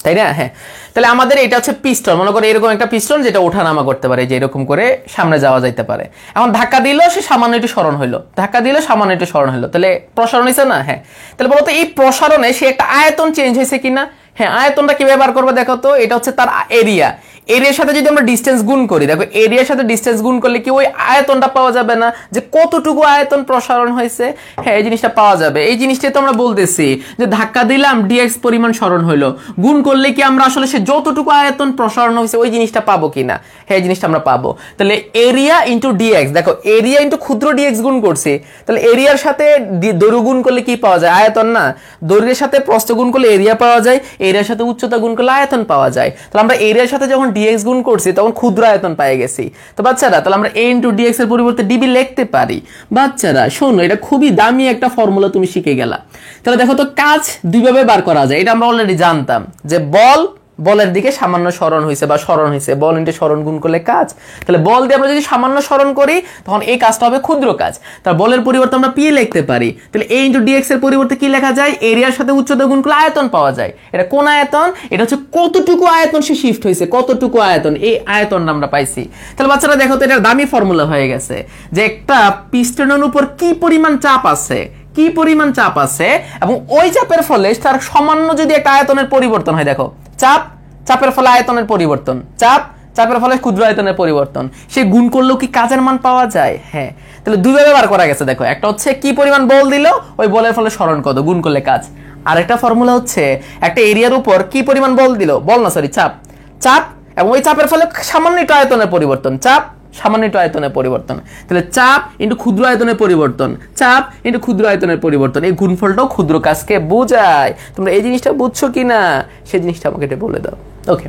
তাই না? হ্যাঁ, তাহলে আমাদের এটা হচ্ছে পিস্টন। মনে করো এরকম একটা পিস্টন যেটা ওঠানামা করতে পারে, যে এরকম করে সামনে যাওয়া যাইতে পারে। এখন ধাক্কা দিল, সে সামান্য একটু সরণ হইলো, ধাক্কা দিল সামান্য একটু সরণ হইলো, তাহলে প্রসারণ হয়েছে না? হ্যাঁ, তাহলে বলতো এই প্রসারণে সে একটা আয়তন চেঞ্জ হয়েছে কিনা? হ্যাঁ, আয়তনটা কিভাবে বার করবে দেখো তো। এটা হচ্ছে তার এরিয়া, এরিয়ার সাথে যদি আমরা ডিস্টেন্স গুণ করি, দেখো এরিয়ার সাথে ডিস্টেন্স গুণ করলে কি ওই আয়তনটা পাওয়া যাবে না, যে কতটুকু আয়তন প্রসারণ হয়েছে? হ্যাঁ, এই জিনিসটা পাওয়া যাবে। এই জিনিসটাই তো আমরা বলতেছি যে ধাক্কা দিলাম, ডিএক্স পরিমাণ সরণ হইলো, গুণ করলে কি আমরা আসলে সে যতটুকু আয়তন প্রসারণ হয়েছে ওই জিনিসটা পাবো কিনা? হ্যাঁ, এই জিনিসটা আমরা পাবো। তাহলে এরিয়া ইন্টু ডিএক্স, দেখো এরিয়া ইন্টু ক্ষুদ্র ডিএক্স গুণ করছি, তাহলে এরিয়ার সাথে দৈর্ঘ্য গুণ করলে কি পাওয়া যায়? আয়তন না? দৈর্ঘ্যের সাথে প্রস্থ গুণ করলে এরিয়া পাওয়া যায়, এরিয়ার সাথে উচ্চতা গুণ করলে আয়তন পাওয়া যায়। তাহলে আমরা এরিয়ার সাথে যখন ডিএক্স গুণ করছি তখন ক্ষুদ্র আয়তন পেয়ে গেছি। তো বাচ্চারা, তাহলে আমরা এ ইনটু ডিএক্স এর পরিবর্তে ডিবি লিখতে পারি। বাচ্চারা শোনো, এটা খুবই দামি একটা ফর্মুলা তুমি শিখে গেলা। তাহলে দেখো তো কাজ দুইভাবে বার করা যায়, এটা আমরা অলরেডি জানতাম যে বলের দিকে সামান্য সরণ হয়েছে বা সরণ হয়েছে, বল ইনটু সরণ গুণ করলে কাজ। তাহলে বল দিয়ে আমরা যদি সামান্য সরণ করি তখন এই কাজটা হবে ক্ষুদ্র কাজ। তার বলের পরিবর্তে আমরা পিএ লিখতে পারি। তাহলে এ ইনটু ডিএক্স এর পরিবর্তে কি লেখা যায়? এরিয়ার সাথে উচ্চতা গুণ করলে আয়তন পাওয়া যায়। এটা কোন আয়তন? এটা হচ্ছে কতটুকু আয়তন সে শিফট হয়েছে, কতটুকু আয়তন, এই আয়তনটা আমরা পাইছি। তাহলে বাচ্চারা দেখো তো, এটা দামি ফর্মুলা হয়ে গেছে যে একটা পিস্টনের উপর কি পরিমাণ চাপ আছে, কি পরিমাণ চাপ আছে, এবং ওই চাপের ফলে তার সামান্য যদি একটা আয়তনের পরিবর্তন হয়, দেখো চাপের ফলে আয়তনের পরিবর্তন, চাপের ফলে ক্ষুদ্র আয়তনের পরিবর্তন, সে গুণ করলেও কি কাজের মান পাওয়া যায়? হ্যাঁ, তাহলে দুইভাবে বার করা গেছে। দেখো, একটা হচ্ছে কি পরিমাণ বল দিল, ওই বলের ফলে সরণ কত, গুণ করলে কাজ। আরেকটা ফর্মুলা হচ্ছে একটা এরিয়ার উপর কি পরিমাণ বল দিল, বল না সরি চাপ, চাপ এবং ওই চাপের ফলে সামান্য একটু আয়তনের পরিবর্তন, চাপ সামান্য একটু আয়তনের পরিবর্তন, তাহলে চাপ ইন্টু ক্ষুদ্র আয়তনের পরিবর্তন, চাপ ইন্টু ক্ষুদ্র আয়তনের পরিবর্তন, এই গুণফলটাও ক্ষুদ্র কাজকে বোঝায়। তোমরা এই জিনিসটা বুঝছো কিনা সেই জিনিসটা আমাকে এটা বলে দাও। ওকে,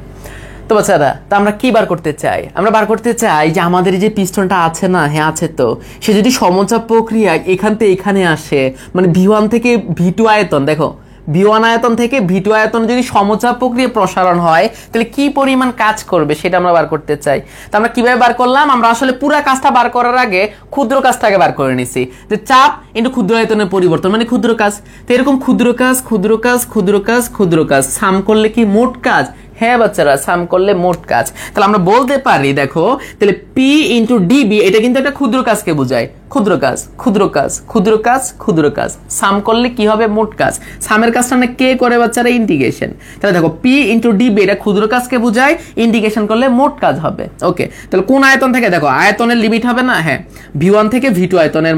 তো বাচ্চারা, তা আমরা কি বার করতে চাই? আমরা বার করতে চাই যে আমাদের যে পিস্টনটা আছে না, হ্যাঁ আছে তো, সে যদি সমচাপ প্রক্রিয়া এখান থেকে এখানে আসে, মানে V1 থেকে V2 আয়তন, দেখো V1 আয়তন থেকে V2 আয়তন যদি সমচাপ প্রক্রিয়া প্রসারণ হয় তাহলে কি পরিমাণ কাজ করবে সেটা আমরা বার করতে চাই। তো আমরা কিভাবে বার করলাম? আমরা আসলে পুরো কাজটা বার করার আগে ক্ষুদ্র কাজটাকে বার করে নিছি, যে চাপ ইন্টু ক্ষুদ্র আয়তনের পরিবর্তন মানে ক্ষুদ্র কাজ। তো এরকম ক্ষুদ্র কাজ ক্ষুদ্র কাজ ক্ষুদ্র কাজ ক্ষুদ্র কাজ সাম করলে কি মোট কাজ? হ্যাঁ বাচ্চারা, সাম করলে মোট কাজ। তাহলে আমরা বলতে পারি, দেখো তাহলে পি ইন্টু ডিবি এটা কিন্তু একটা ক্ষুদ্র কাজকে বোঝায়, ক্ষুদ্র কাজ ক্ষুদ্র কাজ ক্ষুদ্র কাজ ক্ষুদ্র কাজ, সাম করলে কি হবে? মোট কাজ। সামের কাজটা না কে করে বাচ্চারা? ইন্টিগ্রেশন। তাহলে দেখো পি ইন্টু ডিবি এটা ক্ষুদ্র কাজকে বোঝায়, ইন্টিগ্রেশন করলে মোট কাজ হবে। ওকে, তাহলে কোন আয়তন থেকে? দেখো আয়তনের লিমিট হবে না, হ্যাঁ V1 থেকে V2 আয়তনের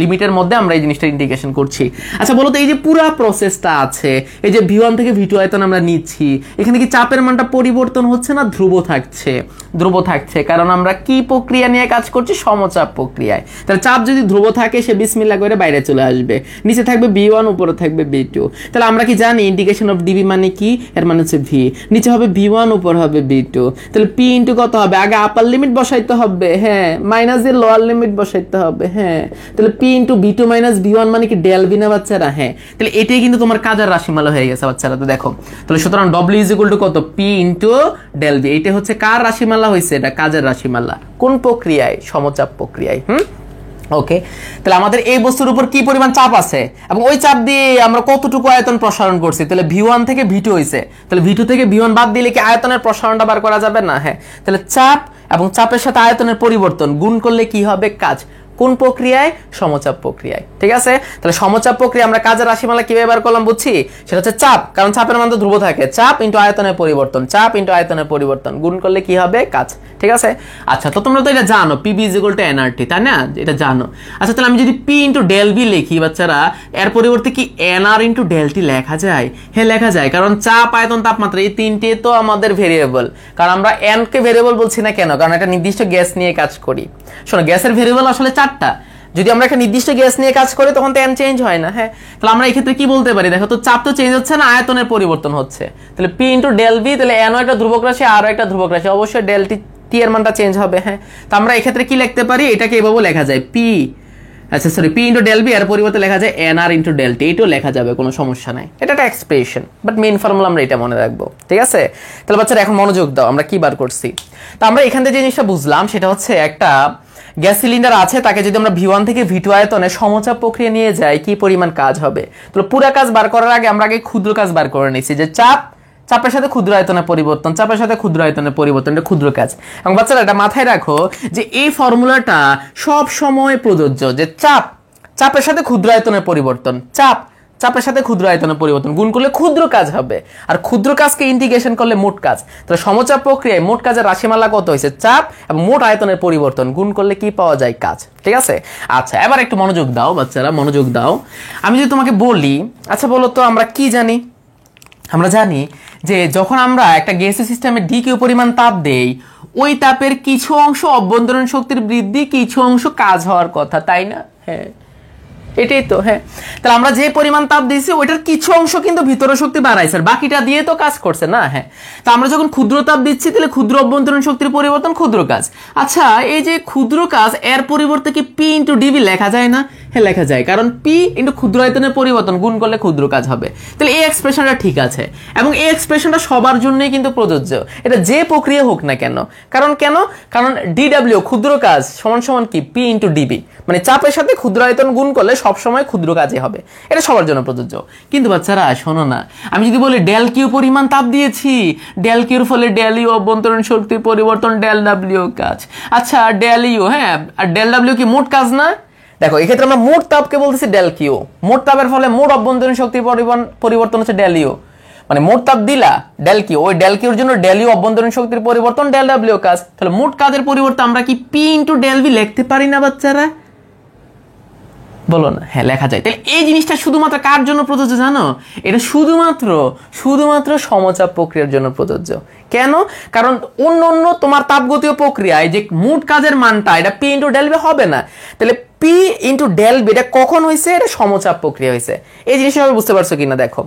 লিমিটের মধ্যে আমরা এই জিনিসটা ইন্টিগ্রেশন করছি। আচ্ছা বলো তো, এই যে পুরো প্রসেসটা আছে, এই যে V1 থেকে V2 আয়তন আমরা নিচ্ছি, এখানে কি চাপের মানটা পরিবর্তন হচ্ছে না ধ্রুব থাকছে? ধ্রুব থাকছে, কারণ আমরা কি প্রক্রিয়া নিয়ে কাজ করছি? সমচাপ প্রক্রিয়ায়। তাহলে চাপ যদি ধ্রুব থাকে সে বিসমিল্লাহ করে বাইরে চলে আসবে, নিচে থাকবে V1 উপরে থাকবে V2। তাহলে আমরা কি জানি ইন্টিগ্রেশন অফ ডিবি মানে কি? এর মানে হচ্ছে V, নিচে হবে V1 উপর হবে V2। তাহলে P ইন্টু কত হবে? আগে আপার লিমিট বসাইতে হবে, হ্যাঁ মাইনাস দিয়ে লোয়ার লিমিট বসাইতে হবে, হ্যাঁ। তাহলে P into V2 minus V1 মানে কি ডেল ভি না বাচ্চারা? হ্যাঁ। তাহলে এটাই কিন্তু তোমার কাজের রাশিমালা হয়ে গেছে বাচ্চারা। তো দেখো তাহলে সুতরাং W ইজ ইকুয়াল টু কত? P into del V. এইটা হচ্ছে কার রাশিমালা হয়েছে? এটা কাজের রাশিমালা। কোন প্রক্রিয়ায়? সমচাপ প্রক্রিয়ায়। ওকে, তাহলে আমাদের এই বস্তুর উপর কি পরিমাণ চাপ আছে এবং ওই চাপ দিয়ে আমরা কতটুকু আয়তন প্রসারণ করছি। তাহলে V1 থেকে V2 হয়েছে, তাহলে V2 থেকে V1 বাদ দিলে কি আয়তনের প্রসারণটা বার করা যাবে না? হ্যাঁ। তাহলে চাপ এবং চাপের সাথে আয়তনের পরিবর্তন গুণ করলে কি হবে? কাজ। কোন প্রক্রিয়ায়? সমচাপ প্রক্রিয়ায়। ঠিক আছে, তাহলে সমচাপ প্রক্রিয়া আমরা কাজের রাশিমালা কিভাবে বার করলাম বুঝছি? সেটা হচ্ছে চাপ, কারণ চাপের মান তো ধ্রুব থাকে, চাপ ইন্টু আয়তনের পরিবর্তন, চাপ ইন্টু আয়তনের পরিবর্তন গুণ করলে কি হবে? কাজ। ঠিক আছে, আচ্ছা তো তোমরা তো এটা জানো PB is equal two nRT, তাই না? এটা জানো। আচ্ছা তাহলে আমি যদি P ইন্টু ডেল ভি লিখি বাচ্চারা, এর পরিবর্তে কি NR ইন্টু ডেল টি লেখা যায়? হ্যাঁ লেখা যায়, কারণ চাপ আয়তন তাপমাত্রা এই তিনটে তো আমাদের ভেরিয়েবল। কারণ আমরা n কে ভেরিয়েবল বলছি না কেন? কারণ একটা নির্দিষ্ট গ্যাস নিয়ে কাজ করি। শোনো, গ্যাসের ভেরিয়েবল আসলে 4টা। যদি আমরা একটা নির্দিষ্ট গ্যাস নিয়ে কাজ করি তখন তো n চেঞ্জ হয় না, হ্যাঁ। তাহলে আমরা এই ক্ষেত্রে কি বলতে পারি? দেখো তো চাপ তো চেঞ্জ হচ্ছে না, আয়তনের পরিবর্তন হচ্ছে। তাহলে P ইন্টু ডেল ভি, তাহলে n একটা ধ্রুবক রাশি আর একটা ধ্রুবক রাশি, অবশ্যই ডেল টি এর মানটা চেঞ্জ হবে, হ্যাঁ। তো আমরা এই ক্ষেত্রে কি লিখতে পারি? এটাকে এভাবে লেখা যায় P, আচ্ছা sorry P into del V, এর পরিবর্তে লেখা যায় NR ইন্টু ডেল টি। এটাও লেখা যাবে, কোনো সমস্যা নাই। এটা একটা এক্সপ্রেশন, বাট মেইন ফর্মুলা আমরা এটা মনে রাখবো। ঠিক আছে, তাহলে বাচ্চারা এখন মনোযোগ দাও, আমরা কি বার করছি। তো আমরা এখান থেকে যে জিনিসটা বুঝলাম সেটা হচ্ছে একটা গ্যাস সিলিন্ডার আছে, তাকে যদি আমরা V1 থেকে V2 আয়তনে সমচাপ প্রক্রিয়া নিয়ে যাই কি পরিমাণ কাজ হবে। তো পুরো কাজ বার করার আগে আমরা আগে ক্ষুদ্র কাজ বার করে নিছি, যে চাপ, চাপের সাথে ক্ষুদ্র আয়তনের পরিবর্তন, চাপের সাথে ক্ষুদ্র আয়তনের পরিবর্তন, এটা ক্ষুদ্র কাজ। এবং বাচ্চারা এটা মাথায় রাখো যে এই ফর্মুলাটা সব সময় প্রযোজ্য, যে চাপ, চাপের সাথে ক্ষুদ্র আয়তনের পরিবর্তন, চাপ, চাপের সাথে ক্ষুদ্র আয়তনের পরিবর্তন গুণ করলে ক্ষুদ্র কাজ হবে, আর ক্ষুদ্র কাজকে ইন্টিগ্রেশন করলে মোট কাজ। তাহলে সমচাপ প্রক্রিয়ায় মোট কাজের রাশিমালা কত হয়েছে? চাপ এবং মোট আয়তনের পরিবর্তন গুণ করলে কি পাওয়া যায়? কাজ। ঠিক আছে, আচ্ছা এবার একটু মনোযোগ দাও বাচ্চারা, মনোযোগ দাও। আমি যদি তোমাকে বলি, আচ্ছা বলো তো আমরা কি জানি? আমরা জানি যে যখন আমরা একটা গ্যাসীয় সিস্টেমে ডি কিউ পরিমাণ তাপ দেই, ওই তাপের কিছু অংশ অভ্যন্তরীণ শক্তির বৃদ্ধি, কিছু অংশ কাজ হওয়ার কথা, তাই না? হ্যাঁ এটাই তো, হ্যাঁ। তাহলে আমরা যে পরিমাণ তাপ দিয়েছি ওইটার কিছু অংশ কিন্তু ভিতরের শক্তি বাড়াইছে, বাকিটা দিয়ে তো কাজ করছে না, হ্যাঁ। তা আমরা যখন ক্ষুদ্র তাপ দিচ্ছি তাহলে ক্ষুদ্র অভ্যন্তরীণ শক্তির পরিবর্তন ক্ষুদ্র কাজ। আচ্ছা এই যে ক্ষুদ্র কাজ, এর পরিবর্তে কি P ইন্টু ডিবি লেখা যায় না? হ্যাঁ লেখা যায়, কারণ P ইন্টু ক্ষুদ্র আয়তনের পরিবর্তন গুণ করলে ক্ষুদ্র কাজ হবে। তাহলে এই এক্সপ্রেশনটা ঠিক আছে, এবং এই এক্সপ্রেশনটা সবার জন্যই কিন্তু প্রযোজ্য, এটা যে প্রক্রিয়া হোক না কেন। কারণ কেন? কারণ DW ক্ষুদ্র কাজ সমান সমান কি P ইন্টু ডিবি, মানে চাপের সাথে ক্ষুদ্র আয়তন গুণ করলে সবসময় ক্ষুদ্র কাজই হবে, এটা সবার জন্য প্রযোজ্য। কিন্তু বাচ্চারা শোনো না, আমি যদি বলি ডেল কিউ পরিমাণ তাপ দিয়েছি, ডেল কিউর ফলে ডেল ইউ অভ্যন্তরীণ শক্তির পরিবর্তন, ডেল ডাব্লিউ কাজ। আচ্ছা ডেল ইউ, হ্যাঁ, আর ডেল ডাব্লিউ কি মোট কাজ না? দেখো এক্ষেত্রে আমরা মোট তাপকে বলতেছি ডেল কিউ, মোট তাপের ফলে মোট অভ্যন্তরীণ শক্তির পরিবর্তন হচ্ছে ডেল ইউ, মানে মোট তাপ দিলা ডেল কিউ, ওই ডেল কিউর জন্য ডেল ইউ অভ্যন্তরীণ শক্তির পরিবর্তন, ডেল ডাব্লিউ কাজ। তাহলে মোট কাজের পরিবর্তে আমরা কি P ইন্টু ডেল ভি লিখতে পারি না বাচ্চারা? বলো না, হ্যাঁ লেখা যায়। তাহলে এই জিনিসটা শুধুমাত্র কার জন্য প্রযোজ্য জানো? এটা শুধুমাত্র সমচাপ প্রক্রিয়ার জন্য প্রযোজ্য। কেন? কারণ অন্য তোমার তাপগতীয় প্রক্রিয়ায় যে মোট কাজের মানটা এটা পি ইন্টু ডেল বি হবে না। তাহলে পি ইন্টু ডেল বি এটা কখন হয়েছে? এটা সমচাপ প্রক্রিয়া হয়েছে। এই জিনিসটা বুঝতে পারছো কিনা দেখো।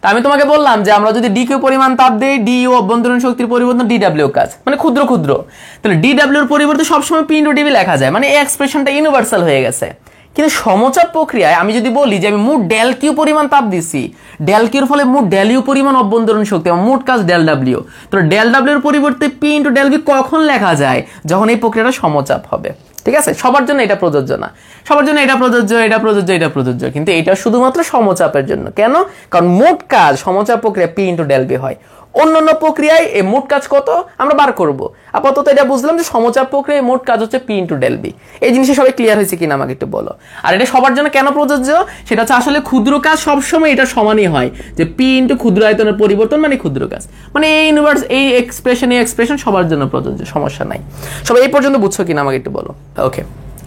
তা আমি তোমাকে বললাম যে আমরা যদি ডি কিউ পরিমাণ তাপ দেই, ডি ইউ অভ্যন্তরীণ শক্তির পরিবর্তন ডিডব্লিউ কাজ, মানে ক্ষুদ্র ক্ষুদ্র, তাহলে ডিডব্লিউ এর পরিবর্তে সবসময় পি ইন্টু ডিবি লেখা যায়, মানে এই এক্সপ্রেশনটা ইউনিভার্সাল হয়ে গেছে। কিন্তু সমচাপ প্রক্রিয়ায় আমি যদি বলি যে আমি মোট ডেল কিউ পরিমাণ তাপ দিচ্ছি, ডেল কিউর ফলে মোট ডেল ইউ পরিমাণ অভ্যন্তরীণ শক্তি, মোট কাজ ডেল ডাব্লিউ, তো ডেল ডাব্লিউ এর পরিবর্তে পি ইন্টু ডেল বি কখন লেখা যায়? যখন এই প্রক্রিয়াটা সমচাপ হবে। ঠিক আছে, সবার জন্য এটা প্রযোজ্য না, সবার জন্য এটা প্রযোজ্য, এটা প্রযোজ্য, এটা প্রযোজ্য, কিন্তু এটা শুধুমাত্র সমচাপের জন্য। কেন? কারণ মোট কাজ সমচাপ প্রক্রিয়া পি ইন্টু ডেল বি হয়। অন্যান্য প্রক্রিয়ায় এই মোট কাজ কত আমরা বার করব। আপাতত এটা বুঝলাম যে সমচাপ প্রক্রিয়ায় মোট কাজ হচ্ছে পি ইন্টু ডেল বি। এই জিনিসটা সবাই ক্লিয়ার হয়েছে কিনা আমাকে একটু বলো। আর এটা সবার জন্য কেন প্রযোজ্য? সেটা হচ্ছে আসলে ক্ষুদ্র কাজ সবসময় এটা সমানই হয়, যে পি ইন্টু ক্ষুদ্র আয়তনের পরিবর্তন মানে ক্ষুদ্র কাজ, মানে এই ইউনিভার্স এই এক্সপ্রেশন সবার জন্য প্রযোজ্য, সমস্যা নাই। সবাই এই পর্যন্ত বুঝছো কিনা আমাকে একটু বলো। ওকে,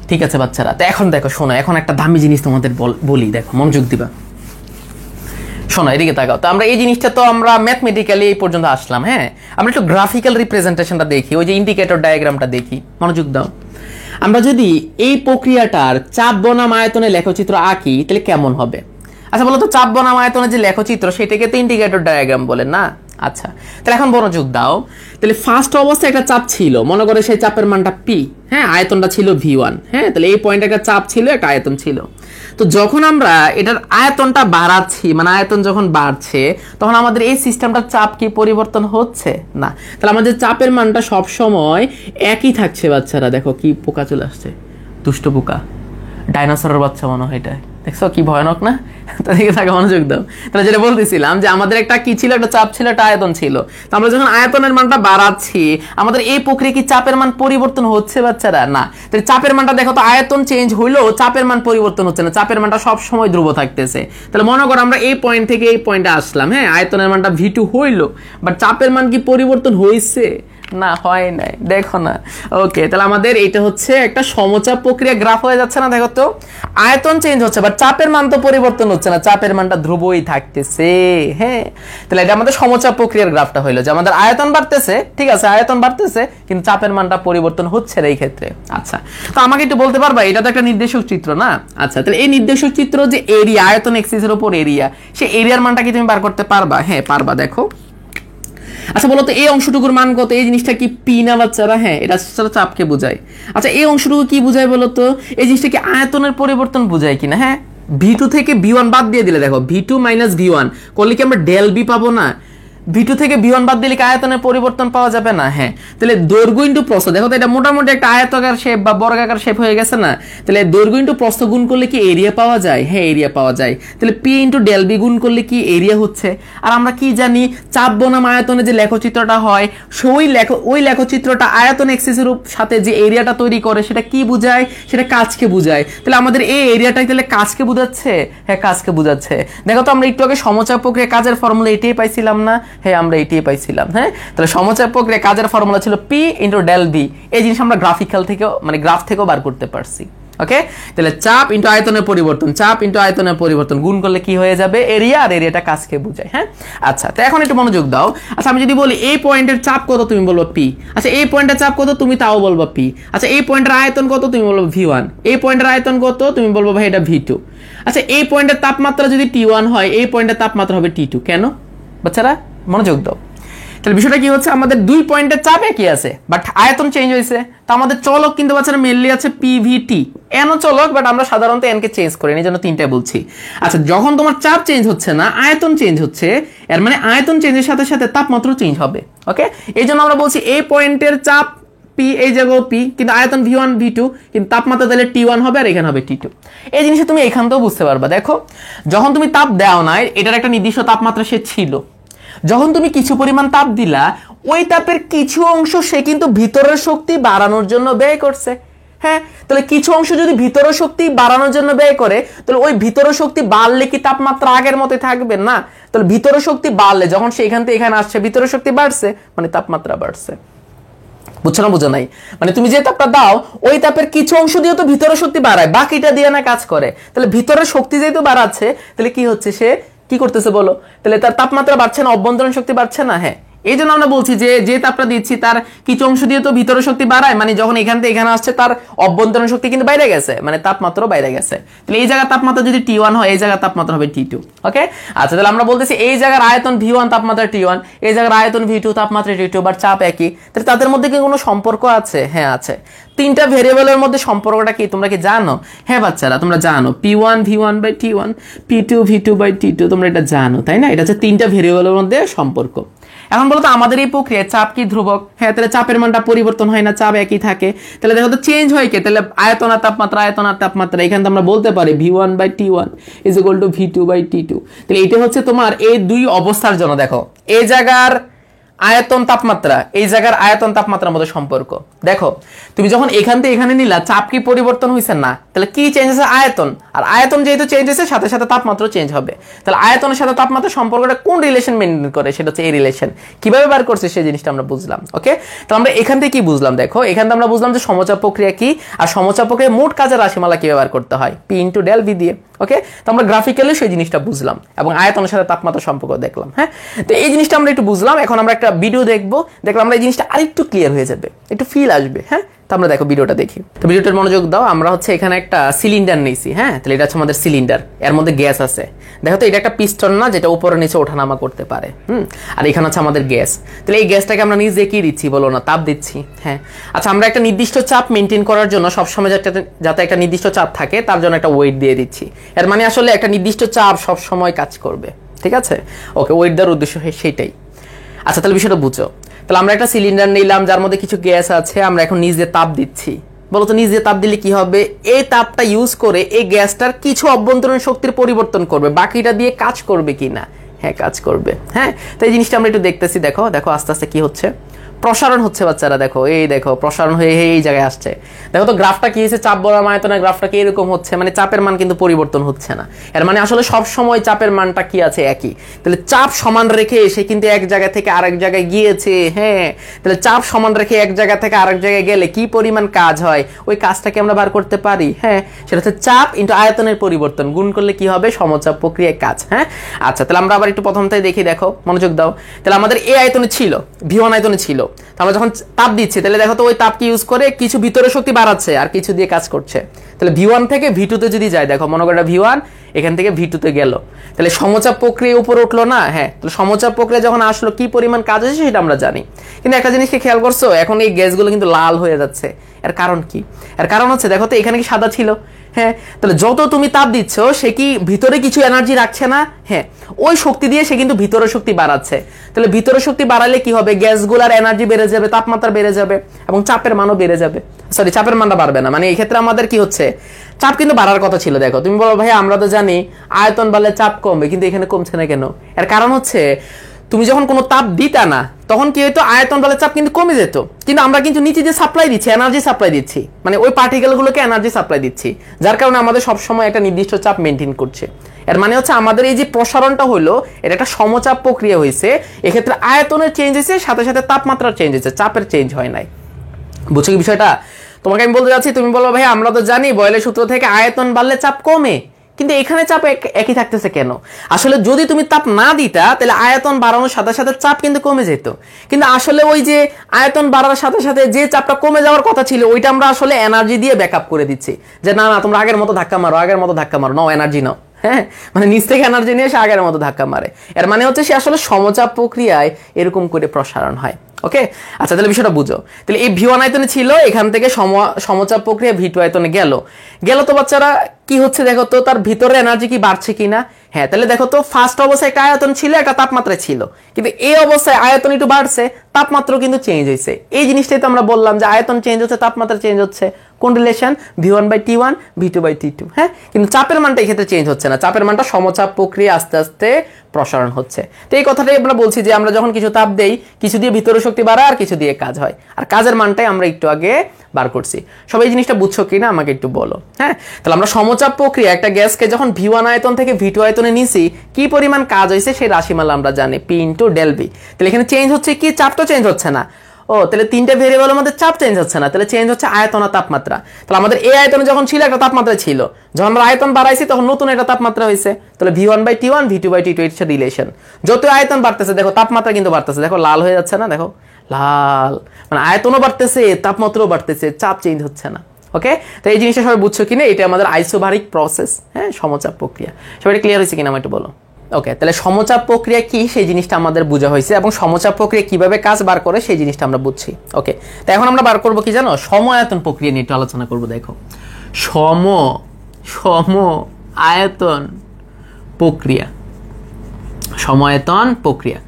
ঠিক আছে বাচ্চারা। তো এখন দেখো, শোনো, এখন একটা দামি জিনিস তোমাদের বলি, দেখো মনোযোগ দিবা। শোনো, এদিকে তাকাও। তো আমরা এই জিনিসটা তো আমরা ম্যাথমেটিক্যালি এই পর্যন্ত আসলাম। হ্যাঁ, আমরা একটু গ্রাফিক্যাল রিপ্রেজেন্টেশনটা দেখি, ওই যে ইন্ডিকেটর ডায়াগ্রামটা দেখি। মনোযোগ দাও। আমরা যদি এই প্রক্রিয়াটার চাপ বনাম আয়তনে লেখচিত্র আঁকি তাহলে কেমন হবে? আচ্ছা বলো তো, চাপ বনাম আয়তনের যে লেখচিত্র সেটাকে তো ইন্ডিকেটর ডায়াগ্রাম বলে না? আচ্ছা, তাহলে এখন মনোযোগ দাও। তাহলে ফার্স্ট অবস্থায় একটা চাপ ছিল, মনে করে সেই চাপের মানটা পি, হ্যাঁ, আয়তনটা ছিল ভি1, হ্যাঁ, তাহলে এই পয়েন্টে একটা চাপ ছিল, একটা আয়তন ছিল। তো যখন আমরা এটার আয়তনটা বাড়াচ্ছি, মানে আয়তন যখন বাড়ছে, তখন আমাদের এই সিস্টেমটার চাপ কি পরিবর্তন হচ্ছে না? তাহলে আমাদের চাপের মানটা সব সময় একই থাকছে। বাচ্চারা দেখো, কি পোকা চলে আসছে, দুষ্ট পোকা, ডাইনোসরের বাচ্চা মনে হয় এটা, দেখছো কি ভয়ানক না? তাদেরকে থাকে, মনোযোগ দাও। তাহলে যেটা বলতেছিলাম যে আমাদের একটা কি ছিল, একটা চাপ ছিল, একটা আয়তন ছিল। তো আমরা যখন আয়তনের মানটা বাড়াচ্ছি, আমাদের এই প্রক্রিয়া কি চাপের মান পরিবর্তন হচ্ছে বাচ্চারা? না। তাহলে চাপের মানটা দেখো তো, আয়তন চেঞ্জ হইলেও চাপের মান পরিবর্তন হচ্ছে না, চাপের মানটা সব সময় ধ্রুব থাকতেছে। তাহলে মনে করো আমরা এই পয়েন্ট থেকে এই পয়েন্টে আসলাম, হ্যাঁ, আয়তনের মানটা ভি2 হইলো, বাট চাপের মান কি পরিবর্তন হয়েছে? না, হয় নাই, দেখো না। ওকে, তাহলে আমাদের এটা হচ্ছে একটা সমচাপ প্রক্রিয়া গ্রাফ হয়ে যাচ্ছে না? দেখো তো, আয়তন চেঞ্জ হচ্ছে বাট চাপের মান তো পরিবর্তন হচ্ছে না, চাপের মানটা ধ্রুবই থাকতেছে। হ্যাঁ, তাহলে এটা আমাদের সমচাপ প্রক্রিয়ার গ্রাফটা হইলো যে আমাদের আয়তন বাড়তেছে, ঠিক আছে, আয়তন বাড়তেছে, কিন্তু চাপের মানটা পরিবর্তন হচ্ছে না এই ক্ষেত্রে। আচ্ছা, তো আমাকে একটু বলতে পারবা, এটা তো একটা নির্দেশক চিত্র না? আচ্ছা, তাহলে এই নির্দেশক চিত্র যে এরিয়া, আয়তন এক্সিস এর উপর এরিয়া, সেই এরিয়ার মানটা কি তুমি বার করতে পারবা? হ্যাঁ, পারবা। দেখো, আচ্ছা বলো তো, এই অংশটুকুর মান কত? এই জিনিসটা কি পি না বাচ্চারা? হ্যাঁ, এটা চাপকে বোঝায়। আচ্ছা, এই অংশটুকু কি বোঝায় বলো তো? এই জিনিসটা কি আয়তনের পরিবর্তন বোঝায় কিনা? হ্যাঁ, ভি2 থেকে ভি1 বাদ দিয়ে দিলে, দেখো ভি2 মাইনাস ভি1 করলে কি আমরা ডেল বি পাবো না? ভি2 থেকে ভি1 বাদ দিলে কি আয়তনের পরিবর্তন পাওয়া যাবে না? হ্যাঁ, তাহলে দৈর্ঘ্য ইনটু প্রস্থ, দেখো তো এটা মোটামুটি একটা আয়তাকার শেপ বা বর্গাকার শেপ হয়ে গেছে না? তাহলে দৈর্ঘ্য ইনটু প্রস্থ গুণ করলে কি এরিয়া পাওয়া যায়? হ্যাঁ, এরিয়া পাওয়া যায়। তাহলে পি ইনটু ডেল বি গুণ করলে কি এরিয়া হচ্ছে। আর আমরা কি জানি, চাপ বনাম আয়তনে যে লেখচিত্রটা হয়, ওই লেখচিত্রটা আয়তন এক্সিসের সাথে যে এরিয়াটা তৈরি করে সেটা কি বোঝায়? সেটা কাজকে বোঝায়। তাহলে আমাদের এই এরিয়াটাই তাহলে কাজকে বোঝাচ্ছে। হ্যাঁ, কাজকে বোঝাচ্ছে। দেখো তো, আমরা একটু আগে সমচাপ প্রক্রিয়া কাজের ফর্মুলা এটাই পাইছিলাম না? হ্যাঁ, আমরা এটাই পাইছিলাম। হ্যাঁ, তাহলে সমচাপ প্রক্রিয়া কাজের ফর্মুলা ছিল পি ইনটু ডেল বি। এই জিনিস আমরা গ্রাফিক্যাল থেকেও, মানে গ্রাফ থেকেও বার করতে পারছি। ওকে, তাহলে চাপ ইনটু আয়তনের পরিবর্তন, চাপ ইনটু আয়তনের পরিবর্তন গুণ করলে কি হয়ে যাবে? এরিয়া, আর এরিয়াটা কাজকে বোঝায়। হ্যাঁ, আচ্ছা, তো এখন একটু মনোযোগ দাও। আচ্ছা, আমি যদি বলি এই পয়েন্টের চাপ কত, তুমি বলবো পি। আচ্ছা, এই পয়েন্টের চাপ কত, তুমি তাও বলবো পি। আচ্ছা, এই পয়েন্টের আয়তন কত, তুমি বলবো ভি1। এই পয়েন্টের আয়তন কত, তুমি বলবো ভাই এটা ভি2। আচ্ছা, এই পয়েন্টের তাপমাত্রা যদি টি1 হয়, এই পয়েন্টের তাপমাত্রা হবে টি2। কেন বাচ্চারা? মনোযোগ দাও। তাহলে বিষয়টা কি হচ্ছে, আমাদের দুই পয়েন্টের চাপ একই আছে বাট আয়তন চেঞ্জ হয়েছে। তো আমাদের চলক কিন্তু বাচ্চারা মেনলি আছে পিভিটি, এনও চলক, বাট আমরা সাধারণত এন কে চেঞ্জ করি, এই জন্য তিনটায় বলছি। আচ্ছা, যখন তোমার চাপ চেঞ্জ হচ্ছে না, আয়তন চেঞ্জ হচ্ছে, এর মানে আয়তন চেঞ্জের সাথে সাথে তাপমাত্রা চেঞ্জ হবে। ওকে, এই জন্য আমরা বলছি এই পয়েন্টের চাপ পি, এই জায়গাও পি, কিন্তু আয়তন ভি1 ভি2, কিন্তু তাপমাত্রা তাহলে টি1 হবে আর এখানে হবে টি2। এই জিনিসটা তুমি এখান থেকেও বুঝতে পারবা। দেখো, যখন তুমি তাপ দাও না, এটার একটা নির্দিষ্ট তাপমাত্রা সে ছিল, যখন তুমি কিছু পরিমাণ তাপ দিলা, ওই তাপের কিছু অংশ সে কিন্তু ভিতরের শক্তি বাড়ানোর জন্য ব্যয় করছে। হ্যাঁ, তাহলে কিছু অংশ যদি ভিতরের শক্তি বাড়ানোর জন্য ব্যয় করে, তাহলে ওই ভিতরের শক্তি বাড়লে কি তাপমাত্রা আগের মতোই থাকবে না? তাহলে ভিতরের শক্তি বাড়লে, যখন সে এখান থেকে এখানে আসছে, ভিতরের শক্তি বাড়ছে, মানে তাপমাত্রা বাড়ছে। বুঝছো না বুঝো নাই? মানে তুমি যে তাপটা দাও ওই তাপের কিছু অংশ দিয়ে তো ভিতরে শক্তি বাড়ায়, বাকিটা দিয়ে না কাজ করে। তাহলে ভিতরের শক্তি যেহেতু বাড়াচ্ছে, তাহলে কি হচ্ছে, সে কি করতেছে বলো? তাহলে তার তাপমাত্রা বাড়ছে না, অভ্যন্তরীণ শক্তি বাড়ছে না? হ্যাঁ, এই জন্য আমরা বলছি যে যে তাপটা দিচ্ছি তার কিছু অংশ দিয়ে তো ভিতরে শক্তি বাড়ায়, মানে যখন এখান থেকে এখানে আসছে তার অভ্যন্তরীণ শক্তি কিন্তু বাইরে গেছে, মানে তাপমাত্রা বাইরে গেছে। তাহলে এই জায়গার তাপমাত্রা যদি T1 হয়, এই জায়গার তাপমাত্রা হবে T2। ওকে, আচ্ছা, তাহলে আমরা বলতেছি এই জায়গার আয়তন V1 তাপমাত্রা T1, এই জায়গার আয়তন V2 তাপমাত্রা T2, বাট চাপ একই। তাহলে তাদের মধ্যে কি কোনো সম্পর্ক আছে? হ্যাঁ আছে। তিনটা ভেরিয়েবলের মধ্যে সম্পর্কটা কি তোমরা কি জানো? হ্যাঁ বাচ্চারা, তোমরা জানো P1 V1 by T1, P2 V2 by T2, তোমরা এটা জানো তাই না? এটা হচ্ছে তিনটা ভেরিয়েবলের মধ্যে সম্পর্ক। এখন বলতো আমাদের এই প্রক্রিয়ায় চাপ কি ধ্রুবক? হ্যাঁ, তাহলে চাপের মানটা পরিবর্তন হয় না, চাপ একই থাকে। তাহলে দেখো তো চেঞ্জ হয় কি? তাহলে আয়তন আর তাপমাত্রা এখানে আমরা বলতে পারি V1 by T1 is equal to V2 by T2। তাহলে এটা হচ্ছে তোমার এই দুই অবস্থার জন্য দেখো এই জায়গার আয়তন তাপমাত্রা, এই জায়গার আয়তন তাপমাত্রার মধ্যে সম্পর্ক। দেখো তুমি যখন এখান থেকে এখানে নিলা, চাপ কি পরিবর্তন হয়েছে না? তাহলে কি চেঞ্জ হয়েছে? আয়তন। আর আয়তন যেহেতু চেঞ্জ হয়েছে, সাথে সাথে তাপমাত্রা চেঞ্জ হবে। তাহলে আয়তনের সাথে তাপমাত্রার সম্পর্কটা কোন রিলেশন মেনটেন করে? সেটা হচ্ছে এই রিলেশন। কিভাবে বার করছে সেই জিনিসটা আমরা বুঝলাম। ওকে, তো আমরা এখান থেকে কি বুঝলাম? দেখো এখান থেকে আমরা বুঝলাম যে সমচাপ প্রক্রিয়া কি, আর সমচাপ প্রক্রিয়ায় মোট কাজের রাশিমালা কিভাবে বার করতে হয়, P ইন্টু ডেল V দিয়ে। ওকে, তো আমরা গ্রাফিক্যালি সেই জিনিসটা বুঝলাম এবং আয়তনের সাথে তাপমাত্রার সম্পর্ক দেখলাম। হ্যাঁ, তো এই জিনিসটা আমরা একটু বুঝলাম। এখন আমরা একটা ভিডিও দেখবো, দেখলাম আমরা এই জিনিসটা আরেকটু ক্লিয়ার হয়ে যাবে, একটু ফিল আসবে। হ্যাঁ, তো আমরা দেখো ভিডিওটা দেখি। তো ভিডিওটার মনোযোগ দাও। আমরা হচ্ছে এখানে একটা সিলিন্ডার নিয়েছি। হ্যাঁ, তাহলে এটা হচ্ছে আমাদের সিলিন্ডার, এর মধ্যে গ্যাস আছে। দেখো তো এটা একটা পিস্টন না, যেটা উপরে নিচে ওঠানামা করতে পারে। আর এখানে হচ্ছে আমাদের গ্যাস। তাহলে এই গ্যাসটাকে আমরা নিজে কি দিচ্ছি বলো না? তাপ দিচ্ছি। হ্যাঁ, আচ্ছা, আমরা একটা নির্দিষ্ট চাপ মেনটেন করার জন্য সবসময় যাতে একটা নির্দিষ্ট চাপ থাকে তার জন্য একটা ওয়েট দিয়ে দিচ্ছি। এর মানে আসলে একটা নির্দিষ্ট চাপ সব সময় কাজ করবে। ঠিক আছে, ওকে, ওয়েট দেওয়ার উদ্দেশ্য সেটাই। আচ্ছা, তাহলে বিষয়টা বুঝো। তাহলে আমরা একটা সিলিন্ডার নিলাম যার মধ্যে কিছু গ্যাস আছে, আমরা এখন নিজে তাপ দিচ্ছি। বলো তো নিজে তাপ দিলে কি হবে? এই তাপটা ইউজ করে এই গ্যাসটার কিছু অভ্যন্তরীণ শক্তির পরিবর্তন করবে, বাকিটা দিয়ে কাজ করবে কিনা? হ্যাঁ, কাজ করবে। হ্যাঁ, তো এই জিনিসটা আমরা একটু দেখতেছি। দেখো দেখো আস্তে আস্তে কি হচ্ছে, প্রসারণ হচ্ছে বাচ্চারা। দেখো এই দেখো প্রসারণ হয়ে এই জায়গায় আসছে। দেখো তো গ্রাফটা কি হয়েছে, চাপ বনাম আয়তনের গ্রাফটা কি এরকম হচ্ছে, মানে চাপের মান কিন্তু পরিবর্তন হচ্ছে না। এর মানে আসলে সব সময় চাপের মানটা কি আছে, একই। তাহলে চাপ সমান রেখে সে কিন্তু এক জায়গা থেকে আরেক জায়গায় গিয়েছে। হ্যাঁ, তাহলে চাপ সমান রেখে এক জায়গা থেকে আরেক জায়গায় গেলে কি পরিমাণ কাজ হয়, ওই কাজটাকে আমরা বার করতে পারি। হ্যাঁ, সেটা হচ্ছে চাপ ইন্টু আয়তনের পরিবর্তন গুণ করলে কি হবে, সমচাপ প্রক্রিয়ায় কাজ। হ্যাঁ, আচ্ছা, তাহলে আমরা আবার একটু প্রথমটাই দেখি। দেখো মনোযোগ দাও। তাহলে আমাদের এই আয়তনে ছিল, V1 আয়তনে ছিল। আমরা যখন তাপ দিচ্ছি, তাহলে দেখো তো ওই তাপকে ইউজ করে কিছু ভিতরে শক্তি বাড়াচ্ছে আর কিছু দিয়ে কাজ করছে। তাহলে V1 থেকে V2 তে যদি যায়, দেখো মনে করো V1 এখান থেকে V2 তে গেল, তাহলে সমচাপ প্রক্রিয়া উপরে উঠলো না? হ্যাঁ, তাহলে সমচাপ প্রক্রিয়া যখন আসলো কি পরিমাণ কাজ হয়েছে সেটা আমরা জানি। কিন্তু একটা জিনিসকে খেয়াল করছো, এখন এই গ্যাসগুলো কিন্তু লাল হয়ে যাচ্ছে। এর কারণ কি? এর কারণ হচ্ছে দেখো তো এখানে কি সাদা ছিল? হ্যাঁ, তাহলে যত তুমি তাপ দিচ্ছ সে কি ভিতরে কিছু এনার্জি রাখছে না? হ্যাঁ, ওই শক্তি দিয়ে সে কিন্তু ভিতরে শক্তি বাড়াচ্ছে। তাহলে ভিতরে শক্তি বাড়ালে কি হবে, গ্যাসগুলোর এনার্জি বেড়ে যাবে, তাপমাত্রা বেড়ে যাবে এবং চাপের মানও বেড়ে যাবে। সরি, চাপের মানটা বাড়বে না, মানে এই ক্ষেত্রে আমাদের কি হচ্ছে, চাপ কিন্তু বাড়ার কথা ছিল। দেখো তুমি বলো ভাই আমরা তো জানি আয়তন বাড়লে চাপ কমবে, কিন্তু এখানে কমছে না কেন? এর কারণ হচ্ছে তুমি যখন কোনো তাপ দিতা না তখন কি হতো, আয়তন বাড়লে চাপ কিন্তু কমে যেত, কিন্তু আমরা কিন্তু নিচে যে সাপ্লাই দিচ্ছি, এনার্জি সাপ্লাই দিচ্ছি, মানে ওই পার্টিকেলগুলোকে এনার্জি সাপ্লাই দিচ্ছি, যার কারণে আমাদের সবসময় একটা নির্দিষ্ট চাপ মেনটেন করছে। এর মানে হচ্ছে আমাদের এই যে প্রসারণটা হলো, এটা একটা সমচাপ প্রক্রিয়া হয়েছে। এক্ষেত্রে আয়তনের চেঞ্জ হয়েছে, সাথে সাথে তাপমাত্রার চেঞ্জ হয়েছে, চাপের চেঞ্জ হয় নাই। বুঝছো কি বিষয়টা? তোমাকে আমি বলতে যাচ্ছি, তুমি বলো ভাই আমরা তো জানি বয়েলের সূত্র থেকে আয়তন বাড়লে চাপ কমে, কিন্তু এখানে চাপ একই থাকতেছে কেন? আসলে যদি তুমি তাপ না দিতা তাহলে আয়তন বাড়ানোর সাথে সাথে চাপ কিন্তু কমে যেত, কিন্তু আসলে ওই যে আয়তন বাড়ার সাথে সাথে যে চাপটা কমে যাওয়ার কথা ছিল ওইটা আমরা আসলে এনার্জি দিয়ে ব্যাকআপ করে দিচ্ছি, যে না না তোমরা আগের মতো ধাক্কা মারো, আগের মতো ধাক্কা মারো, নাও এনার্জি নাও। হ্যাঁ, মানে নিচ থেকে এনার্জি নিয়ে সে আগের মতো ধাক্কা মারে। এর মানে হচ্ছে সে আসলে সমচাপ প্রক্রিয়ায় এরকম করে প্রসারণ হয়। ওকে, আচ্ছা, তাহলে বিষয়টা বুঝো। তাহলে এই V1 আয়তনে ছিল, এখান থেকে সমচাপ প্রক্রিয়া V2 আয়তনে গেল। তো বাচ্চারা কি হচ্ছে দেখো তো, তার ভিতরে এনার্জি কি বাড়ছে কিনা? হ্যাঁ, তাহলে দেখো তো ফার্স্ট অবস্থায় একটা আয়তন ছিল, একটা তাপমাত্রা ছিল, কিন্তু এই অবস্থায় আয়তন একটু বাড়ছে, তাপমাত্রা কিন্তু চেঞ্জ হয়েছে। এই জিনিসটাই তো আমরা বললাম যে আয়তন চেঞ্জ হচ্ছে, তাপমাত্রা চেঞ্জ হচ্ছে। কোন relation? V1 by T1, V2 by T2। হ্যাঁ, কিন্তু চাপের মানটা এই ক্ষেত্রে চেঞ্জ হচ্ছে না, চাপের মানটা সমচাপ প্রক্রিয়া আস্তে আস্তে প্রসারণ হচ্ছে। তো এই কথাটাই আমরা বলছি যে আমরা যখন কিছু তাপ দেই, কিছু দিয়ে ভিতরে শক্তি বাড়ায় আর কিছু দিয়ে কাজ হয়, আর কাজের মানটাই আমরা একটু আগে বার করছি। সবাই এই জিনিসটা বুঝছো কিনা আমাকে একটু বলো। হ্যাঁ, তাহলে আমরা সমচাপ প্রক্রিয়া একটা গ্যাসকে যখন V1 আয়তন থেকে V2 আয়তনে নিছি, কি পরিমাণ কাজ হয়েছে সেই রাশিমালা আমরা জানি, P ইন্টু ডেল V। তাহলে এখানে চেঞ্জ হচ্ছে কি, চাপ তো চেঞ্জ হচ্ছে না, ও তাহলে তিনটা ভেরিয়েবলের মধ্যে চাপ চেঞ্জ হচ্ছে না, তাহলে চেঞ্জ হচ্ছে আয়তন আর তাপমাত্রা। তাহলে আমাদের এই আয়তনে যখন ছিল একটা তাপমাত্রা ছিল, যখন আমরা আয়তন বাড়াইছি তখন নতুন একটা তাপমাত্রা হয়েছে। তাহলে V1/T1 V2/T2 এর সাথে রিলেশন। যত আয়তন বাড়তেছে দেখো তাপমাত্রা কিন্তু বাড়তেছে, দেখো লাল হয়ে যাচ্ছে না, দেখো লাল, মানে আয়তনও বাড়তেছে তাপমাত্রাও বাড়তেছে, চাপ চেঞ্জ হচ্ছে না। ওকে, তো এই জিনিসটা সবাই বুঝছো কিনা? এটা আমাদের আইসোবারিক প্রসেস, হ্যাঁ, সমচাপ প্রক্রিয়া। সবাই ক্লিয়ার হয়েছে কিনা আমার একটু বলো। ওকে, তাহলে সমচাপ প্রক্রিয়া কি সেই জিনিসটা আমাদের বোঝা হয়েছে, এবং সমচাপ প্রক্রিয়া কিভাবে কাজ বার করে সেই জিনিসটা আমরা বুঝছি। ওকে, তো এখন আমরা বার করবো কি জানো? সম আয়তন প্রক্রিয়া নিয়ে একটু আলোচনা করবো। দেখো সম আয়তন প্রক্রিয়া, সম আয়তন প্রক্রিয়া,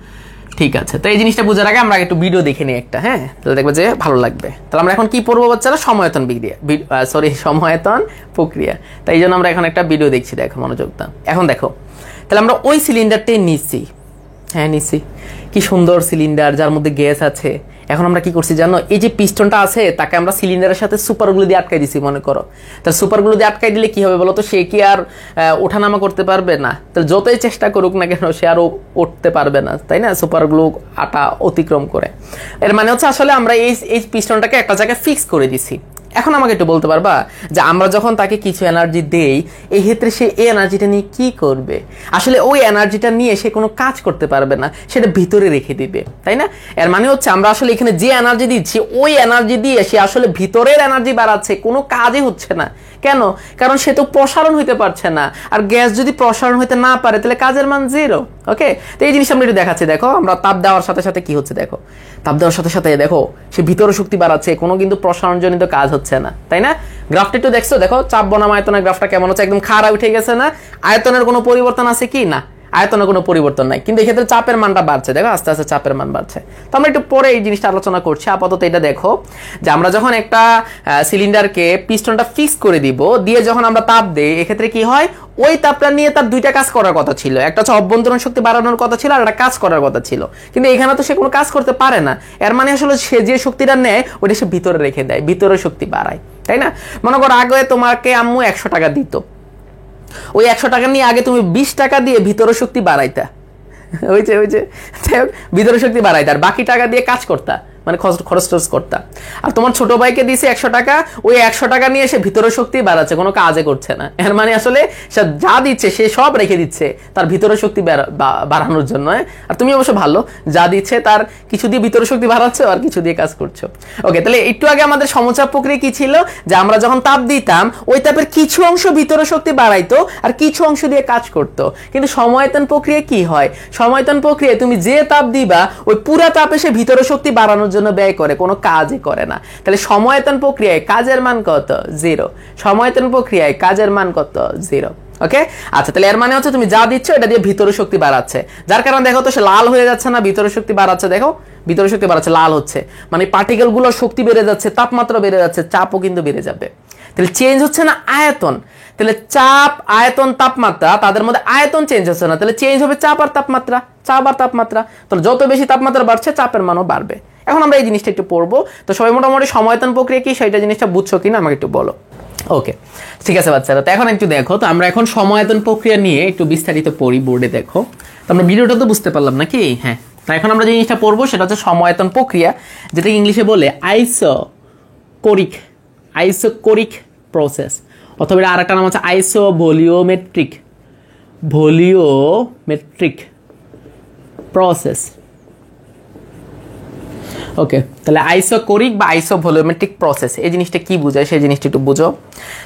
ঠিক আছে। তো এই জিনিসটা বোঝার আগে আমরা একটু ভিডিও দেখে নিই একটা, হ্যাঁ, তাহলে দেখবো যে ভালো লাগবে। তাহলে আমরা এখন কি পড়বো বাচ্চারা? সমায়তন বিক্রিয়া, সমায়তন প্রক্রিয়া। তাই এই জন্য আমরা এখন একটা ভিডিও দেখছি, দেখো মনোযোগ দাও। এখন দেখো, তাহলে আমরা ওই সিলিন্ডারটাই নিচ্ছি, হ্যাঁ নিচ্ছি, কি সুন্দর সিলিন্ডার যার মধ্যে গ্যাস আছে। এখন আমরা কি করছি জানো? এই যে পিস্টনটা আছে তাকে আমরা সিলিন্ডারের সাথে সুপারগুলো দিয়ে আটকাই দিছি মনে করো। তাহলে সুপারগুলো দিয়ে আটকাই দিলে কি হবে বলো তো? সে কি আর ওঠানামা করতে পারবে না? তাহলে যতই চেষ্টা করুক না কেন সে আর উঠতে পারবে না, তাই না? সুপারগুলো আটা অতিক্রম করে। এর মানে হচ্ছে আসলে আমরা এই পিস্টনটাকে একটা জায়গায় ফিক্স করে দিছি। এখন আমাকে একটু বলতে পারবা যে আমরা যখন তাকে কিছু এনার্জি দেই, এই ক্ষেত্রে সে এই এনার্জিটা নিয়ে কি করবে? আসলে ওই এনার্জিটা নিয়ে সে কোনো কাজ করতে পারবে না, সেটা ভিতরে রেখে দিবে, তাই না? এর মানে হচ্ছে আমরা আসলে এখানে যে এনার্জি দিচ্ছি ওই এনার্জি দিয়ে সে আসলে ভিতরের এনার্জি বাড়াচ্ছে, কোনো কাজই হচ্ছে না। কেন? কারণ সে তো প্রসারণ হইতে পারছে না, আর গ্যাস যদি প্রসারণ হইতে না পারে তাহলে কাজের মান 0। ওকে, তো এই জিনিস আমরা একটু দেখাচ্ছি। দেখো আমরা তাপ দেওয়ার সাথে সাথে কি হচ্ছে, দেখো তাপ দেওয়ার সাথে সাথে দেখো সে ভিতরে শক্তি বাড়াচ্ছে, কোনো কিন্তু প্রসারণজনিত কাজ হচ্ছে না, তাই না? গ্রাফটা একটু দেখছো, দেখো চাপ বনাম আয়তনের গ্রাফটা কেমন হচ্ছে, একদম খাড়া উঠে গেছে না? আয়তনের কোনো পরিবর্তন আছে কি? না, আয়তনের কোনো পরিবর্তন নাই, কিন্তু এক্ষেত্রে চাপের মানটা বাড়ছে, দেখো আস্তে আস্তে চাপের মান বাড়ছে। তো আমরা একটু পরে এই জিনিসটা আলোচনা করছি। আপাতত এটা দেখো যে আমরা যখন একটা সিলিন্ডারকে পিস্টনটা ফিক্স করে দিব, দিয়ে যখন আমরা তাপ দেই, এক্ষেত্রে কি হয়? ওই তাপটা নিয়ে তার দুইটা কাজ করার কথা ছিল, একটা হচ্ছে অভ্যন্তরীণ শক্তি বাড়ানোর কথা ছিল, আর একটা কাজ করার কথা ছিল, কিন্তু এখানে তো সে কোনো কাজ করতে পারে না। এর মানে আসলে সে যে শক্তিটা নেয় ওটা সে ভিতরে রেখে দেয়, ভিতরে শক্তি বাড়ায়, তাই না? মনে করো আগে তোমাকে আম্মু 100 টাকা দিত, ওই 100 টাকা নিয়ে আগে তুমি 20 টাকা দিয়ে ভিতরে শক্তি বাড়াইতা, ওই যে ভিতরে শক্তি বাড়াইতা, আর বাকি টাকা দিয়ে কাজ করতা, মানে খরচ টরচ করতা। আর তোমার ছোট ভাইকে দিয়েছে 100 টাকা, ওই 100 টাকা নিয়ে সে ভিতরে শক্তি বাড়াচ্ছে, কোনো কাজে করছে না। এর মানে আসলে সে যা দিচ্ছে সে সব রেখে দিচ্ছে তার ভিতরে শক্তি বাড়ানোর জন্য। আর তুমি অবশ্য ভালো, যা দিচ্ছে তার কিছু দিয়ে ভিতরে শক্তি বাড়াচ্ছ আর কিছু দিয়ে কাজ করছো। ওকে, তাহলে একটু আগে আমাদের সমচাপ প্রক্রিয়া কি ছিল? যে আমরা যখন তাপ দিতাম ওই তাপের কিছু অংশ ভিতরে শক্তি বাড়াইতো আর কিছু অংশ দিয়ে কাজ করতো। কিন্তু সমায়তন প্রক্রিয়া কি হয়? সমায়তন প্রক্রিয়ায় তুমি যে তাপ দিবা ওই পুরা তাপ এসে ভিতরে শক্তি বাড়ানোর জন্য ব্যয় করে, কোনো কাজই করে না। তাহলে সমায়তন প্রক্রিয়ায় কাজের মান কত? 0। সমায়তন প্রক্রিয়ায় কাজের মান কত? 0। ওকে, আচ্ছা, তাহলে এর মানে হচ্ছে তুমি যা দিচ্ছ এটা দিয়ে ভিতরে শক্তি বাড়াচ্ছে, যার কারণে দেখো তো সে লাল হয়ে যাচ্ছে না? ভিতরে শক্তি বাড়াচ্ছে, দেখো ভিতরে শক্তি বাড়াচ্ছে, লাল হচ্ছে, মানে পার্টিকেল গুলোর শক্তি বেড়ে যাচ্ছে, তাপমাত্রা বেড়ে যাচ্ছে, চাপও কিন্তু বেড়ে যাবে। তাহলে চেঞ্জ হচ্ছে না আয়তন, তাহলে চাপ, আয়তন, তাপমাত্রা, তাদের মধ্যে আয়তন চেঞ্জ হচ্ছে না, তাহলে চেঞ্জ হবে চাপ আর তাপমাত্রা, চাপ আর তাপমাত্রা। তাহলে যত বেশি তাপমাত্রা বাড়ছে চাপের মানও বাড়বে। এখন আমরা এই জিনিসটা একটু পড়বো। তো সবাই মোটামুটি সমায়তন প্রক্রিয়া কি সেটা জিনিসটা বুঝছো কিনা আমাকে একটু বলো। ওকে, ঠিক আছে বাচ্চারা, তো এখন একটু দেখো, তো আমরা এখন সমায়তন প্রক্রিয়া নিয়ে একটু বিস্তারিত পড়ি, বোর্ডে দেখো। তো আমরা ভিডিওটা তো বুঝতে পারলাম নাকি? হ্যাঁ, তো এখন আমরা যে জিনিসটা পড়বো সেটা হচ্ছে সমায়তন প্রক্রিয়া, যেটা ইংলিশে বলে আইসোকোরিক প্রসেস, অথবা আর একটা নাম হচ্ছে আইসোভলিওমেট্রিক প্রসেস। ওকে, তাহলে আইসোকোরিক বা আইসোভলিওমেট্রিক প্রসেস এই জিনিসটা কি বোঝায় সেই জিনিসটা একটু বুঝো।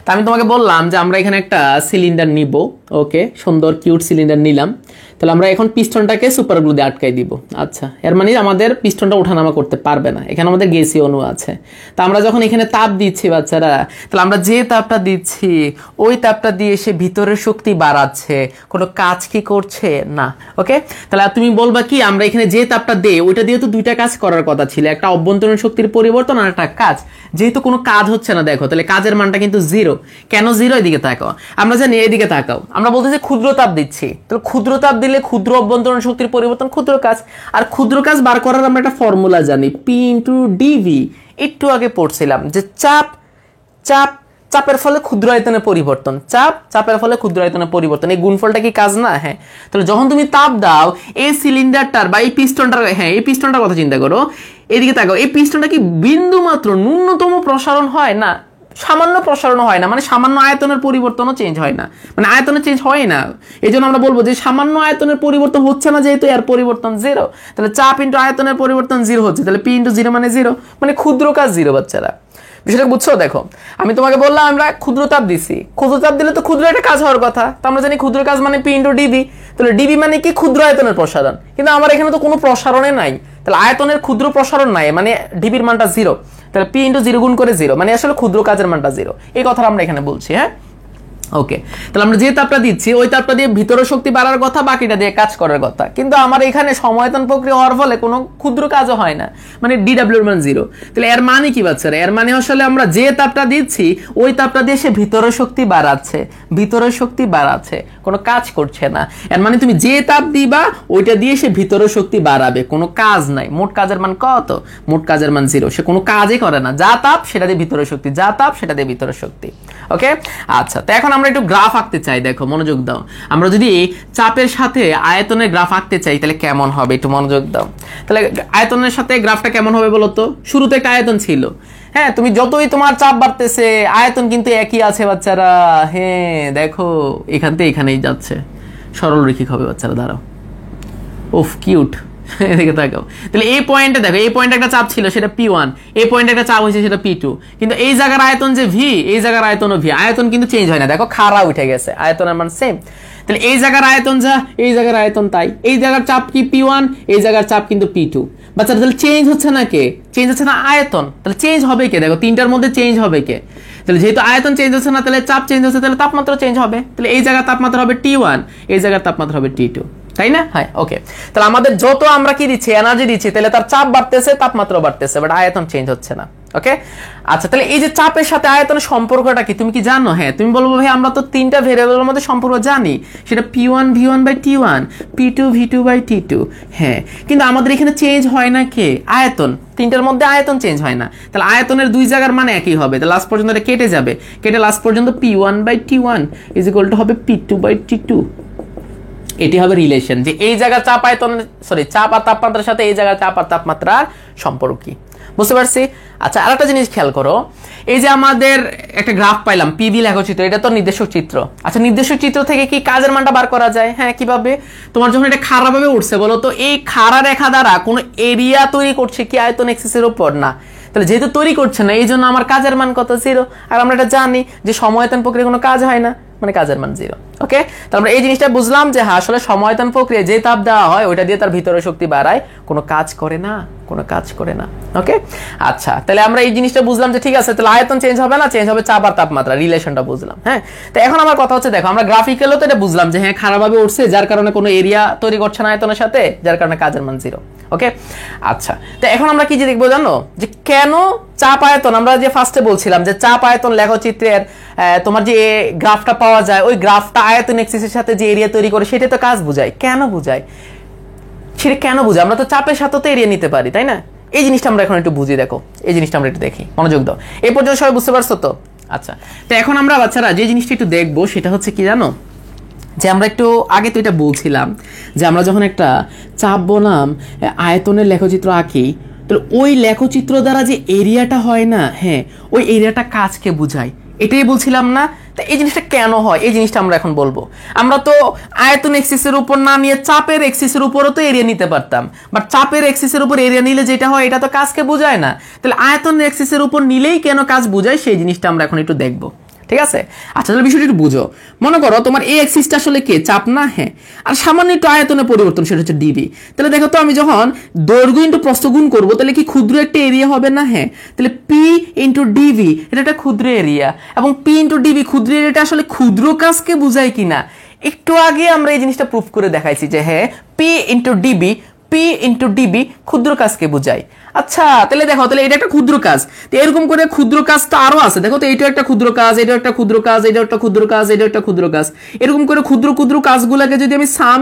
তা আমি তোমাকে বললাম যে আমরা এখানে একটা সিলিন্ডার নিব। ওকে, সুন্দর কিউট সিলিন্ডার নিলাম। তাহলে আমরা এখন পিস্টনটাকে সুপারগ্লু দিয়ে আটকাই দিব। আচ্ছা, এর মানে আমাদের পিস্টনটা ওঠানামা করতে পারবে না, এখানে আমাদের গ্যাসীয় অণু আছে। তা আমরা যখন এখানে তাপ দিচ্ছি বাচ্চারা, তাহলে আমরা যে তাপটা দিচ্ছি ওই তাপটা দিয়ে সে ভিতরের শক্তি বাড়াচ্ছে, কোনো কাজ কি করছে না। ওকে, তাহলে তুমি বলবা কি আমরা এখানে যে তাপটা দেই ওইটা দিয়ে তো দুইটা কাজ করার কথা ছিল, একটা অভ্যন্তরীণ শক্তির পরিবর্তন আর একটা কাজ। যেহেতু কোনো কাজ হচ্ছে না, দেখো তাহলে কাজের মানটা কিন্তু 0। কেন 0? এদিকে তাকাও, আমরা জানি এদিকে তাকাও, আমরা বলতে যে ক্ষুদ্র তাপ দিচ্ছি, তাহলে ক্ষুদ্র তাপ দিলে ক্ষুদ্র অভ্যন্তরীণ শক্তির পরিবর্তন, ক্ষুদ্র কাজ। আর ক্ষুদ্র কাজ বার করার আমরা একটা ফর্মুলা জানি, P × dV। একটু আগে পড়ছিলাম যে চাপ চাপের ফলে ক্ষুদ্র আয়তনের পরিবর্তন, চাপের ফলে ক্ষুদ্র আয়তনের পরিবর্তন, এই গুণফলটা কি কাজ না? হ্যাঁ। তাহলে যখন তুমি তাপ দাও এই সিলিন্ডারটার বা এই পিস্টনটার, হ্যাঁ এই পিস্টনটার কথা চিন্তা করো, এদিকে তাকাও, এই পিস্টনটা কি বিন্দু মাত্র ন্যূনতম প্রসারণ হয় না? সামান্য প্রসারণ হয় না, মানে সামান্য আয়তনের পরিবর্তনও চেঞ্জ হয় না, মানে আয়তনের চেঞ্জ হয় না। এই জন্য আমরা বলবো যে সামান্য আয়তনের পরিবর্তন হচ্ছে না, যেহেতু এর পরিবর্তন জিরো, তাহলে চাপ ইন্টু আয়তনের পরিবর্তন জিরো হচ্ছে, তাহলে পি ইন্টু জিরো মানে জিরো, মানে ক্ষুদ্র কাজ জিরো। বাচ্চারা বিষয়টা বুঝছো? দেখো আমি তোমাকে বললাম আমরা ক্ষুদ্র তাপ দিছি, ক্ষুদ্র তাপ দিলে তো ক্ষুদ্র একটা কাজ হওয়ার কথা, তো আমরা জানি ক্ষুদ্র কাজ মানে পি ইন্টু ডিবি, তাহলে ডিবি মানে কি? ক্ষুদ্র আয়তনের প্রসারণ, কিন্তু আমার এখানে তো কোনো প্রসারণে নাই, তাহলে আয়তনের ক্ষুদ্র প্রসারণ নাই, মানে ডিবির মানটা জিরো, তাহলে পি ইন্টু জিরো গুণ করে জিরো, মানে আসলে ক্ষুদ্র কাজের মানটা জিরো, এই কথাটা আমরা এখানে বলছি। হ্যাঁ ওকে, তাহলে আমরা যে তাপটা দিচ্ছি ওই তাপটা দিয়ে ভিতরে শক্তি বাড়ার কথা, বাকিটা দিয়ে কাজ করার কথা, কিন্তু আমার এখানে সময়তন প্রক্রিয়া হওয়ার ফলে কোনো ক্ষুদ্র কাজও হয় না, মানে ডিডাব্লিউ এর মান জিরো। তাহলে এর মানে কি বাচ্চারা? এর মানে আসলে আমরা যে তাপটা দিচ্ছি ওই তাপটা দিয়ে সে ভিতরে শক্তি বাড়াচ্ছে, ভিতরে শক্তি বাড়াচ্ছে, কোনো কাজ করছে না। এর মানে তুমি যে তাপ দিবা ওইটা দিয়ে সে ভিতরে শক্তি বাড়াবে, কোনো কাজ নাই। মোট কাজের মান কত? মোট কাজের মান জিরো, সে কোনো কাজই করে না, যা তাপ সেটা দিয়ে ভিতরে শক্তি, যা তাপ সেটা দিয়ে ভিতরে শক্তি। ওকে আচ্ছা, তো এখন আমরা একটু গ্রাফ আঁকতে চাই, দেখো মনোযোগ দাও। আমরা যদি চাপের সাথে আয়তনের গ্রাফ আঁকতে চাই তাহলে কেমন হবে, একটু মনোযোগ দাও। তাহলে আয়তনের সাথে গ্রাফটা কেমন হবে বলো তো? শুরুতে একটা আয়তন ছিল, হ্যাঁ তুমি যতই তোমার চাপ বাড়তেছে আয়তন কিন্তু একই আছে বাচ্চারা। হ্যাঁ দেখো এখান থেকে এখানেই যাচ্ছে, সরল রৈখিক হবে বাচ্চারা। দাঁড়াও, ওফ কিউট, এদিকে তাকাও। তাহলে এই পয়েন্টে দেখো, এই পয়েন্টে একটা চাপ ছিল সেটা P1, এই পয়েন্টে একটা চাপ হয়েছে সেটা P2, কিন্তু এই জায়গার আয়তন যে V, এই জায়গার আয়তনও V, আয়তন কিন্তু চেঞ্জ হয় না। দেখো খাড়া উঠে গেছে, আয়তনের মান সেম। তাহলে এই জায়গার আয়তন যা, এই জায়গার আয়তন তাই। এই জায়গার চাপ কি P1, এই জায়গার চাপ কিন্তু P2। বাচ্চারা তাহলে চেঞ্জ হচ্ছে না কে? চেঞ্জ হচ্ছে না আয়তন, তাহলে চেঞ্জ হবে কে? দেখো তিনটার মধ্যে চেঞ্জ হবে কে? তাহলে যেহেতু আয়তন চেঞ্জ হচ্ছে না তাহলে চাপ চেঞ্জ হচ্ছে, তাহলে তাপমাত্রা চেঞ্জ হবে। তাহলে এই জায়গার তাপমাত্রা হবে T1, এই জায়গার তাপমাত্রা হবে T2, তাই না? হ্যাঁ ওকে, তাহলে আমাদের যত আমরা কি দিচ্ছি, এনার্জি দিচ্ছি, তাহলে তার চাপ বাড়তেছে, তাপমাত্রা বাড়তেছে, বাট আয়তন চেঞ্জ হচ্ছে না। ওকে আচ্ছা, তাহলে এই যে চাপের সাথে আয়তনের সম্পর্কটা কি তুমি কি জানো? হ্যাঁ তুমি বলবো ভাই আমরা তো তিনটা ভেরিয়েবলের মধ্যে সম্পর্ক জানি, সেটা P1 V1 by T1, P2 V2 by T2। হ্যাঁ কিন্তু আমাদের এখানে চেঞ্জ হয় না কে? আয়তন। তিনটার মধ্যে আয়তন চেঞ্জ হয় না, তাহলে আয়তনের দুই জায়গার মান একই হবে, তাহলে লাস্ট পর্যন্ত এটা কেটে যাবে, কেটে লাস্ট পর্যন্ত P1 by T1 is equal two হবে P2 বাই T2। এটি হবে রিলেশন, যে এই জায়গার চাপ আয়তন চাপ আর তাপমাত্রার সাথে এই জায়গার চাপ আর তাপমাত্রার সম্পর্ক কি, বুঝতে পারছি? আচ্ছা আরেকটা জিনিস খেয়াল করো, এই যে আমাদের একটা গ্রাফ পাইলাম পিবি লেখচিত্র, এটা তো নির্দেশক চিত্র। আচ্ছা নির্দেশক চিত্র থেকে কি কাজের মানটা বার করা যায়? হ্যাঁ কিভাবে? তোমার যখন এটা খাড়া ভাবে উঠছে বলো তো, এই খাড়া রেখা দ্বারা কোনো এরিয়া তৈরি করছে কি আয়তন এক্সিসের উপর? না। তাহলে যেহেতু তৈরি করছে না এই জন্য আমার কাজের মান কত? জিরো। আর আমরা এটা জানি যে সময়তন প্রক্রিয়া কোনো কাজ হয় না, মানে কাজের মান জিরো। ওকে, তো আমরা এই জিনিসটা বুঝলাম যে হ্যাঁ আসলে সময়তন প্রক্রিয়া যে তাপ দেওয়া হয় ওইটা দিয়ে তার ভিতরে শক্তি বাড়ায়, কোনো কাজ করে না, কোনো কাজ করে না। ওকে আচ্ছা, তাহলে আমরা এই জিনিসটা বুঝলাম যে ঠিক আছে, তাহলে আয়তন চেঞ্জ হবে না, চেঞ্জ হবে চাপ আর তাপমাত্রা, রিলেশনটা বুঝলাম। হ্যাঁ তো এখন আমার কথা হচ্ছে দেখো আমরা গ্রাফিক্যালও তো এটা বুঝলাম যে হ্যাঁ খারাপভাবে উঠছে যার কারণে কোনো এরিয়া তৈরি করছে না আয়তনের সাথে, যার কারণে কাজের মান জিরো। ওকে আচ্ছা, তো এখন আমরা কি যে দেখবো জানো, যে কেন চাপ আয়তন, আমরা যে ফার্স্টে বলছিলাম যে চাপ আয়তন লেখচিত্রের তোমার যে গ্রাফটা পাওয়া যায় ওই গ্রাফটা আয়তন এক্সিসের সাথে যে এরিয়া তৈরি করে সেটা তো কাজ বোঝায়। কেন বোঝায় সেটা কেন বোঝায়? আমরা তো চাপের সাথে তো এরিয়া নিতে পারি, তাই না? এই জিনিসটা আমরা এখন একটু বুঝি, দেখো এই জিনিসটা আমরা একটু দেখি, মনোযোগ দাও। এই পর্যন্ত সবাই বুঝতে পারছো তো? আচ্ছা, তো এখন আমরা বাচ্চারা যে জিনিসটা একটু দেখবো সেটা হচ্ছে কি জানো, যে আমরা একটু আগে তো এটা বলছিলাম যে আমরা যখন একটা চাপ বনাম আয়তনের লেখচিত্র আঁকি তাহলে ওই লেখচিত্র দ্বারা যে এরিয়াটা হয় না, হ্যাঁ ওই এরিয়াটা কাজকে বোঝায়, এটাই বলছিলাম না? তা এই জিনিসটা কেন হয় এই জিনিসটা আমরা এখন বলবো। আমরা তো আয়তন এক্সিসের উপর না নিয়ে চাপের এক্সিসের উপরও তো এরিয়া নিতে পারতাম, বাট চাপের এক্সিসের উপর এরিয়া নিলে যেটা হয় এটা তো কাজকে বোঝায় না, তাহলে আয়তন এক্সিসের উপর নিলেই কেন কাজ বোঝায় সেই জিনিসটা আমরা এখন একটু দেখবো, ঠিক আছে? আচ্ছা তাহলে বিষয়টা একটু বুঝো। মনে করো তোমার এই এক্সিসটা আসলে কে? চাপ না? হ্যাঁ, আর সামান্য একটু আয়তনের পরিবর্তন সেটা হচ্ছে ডিবি। তাহলে দেখো তো আমি যখন দৈর্ঘ্য ইন্টু প্রস্থ গুণ করবো তাহলে কি ক্ষুদ্র একটা এরিয়া হবে না? হ্যাঁ, তাহলে পি ইন্টু ডিবি এটা একটা ক্ষুদ্র এরিয়া, এবং পি ইন্টু ডিবি ক্ষুদ্র এরিয়াটা আসলে ক্ষুদ্র কাজকে বোঝায় কিনা একটু আগে আমরা এই জিনিসটা প্রুফ করে দেখাইছি যে হ্যাঁ পি ইন্টু ডিবি ক্ষুদ্র কাজকে বোঝায়। আচ্ছা তাহলে দেখো, তাহলে এটা একটা ক্ষুদ্র কাজ, তো এরকম করে ক্ষুদ্র কাজ তো আরো আছে, দেখো তো এইটা একটা ক্ষুদ্র কাজ, এটা একটা ক্ষুদ্র কাজ, এটা একটা ক্ষুদ্র কাজ, এটা একটা ক্ষুদ্র কাজ, এরকম করে ক্ষুদ্র ক্ষুদ্র কাজগুলোকে যদি আমি সাম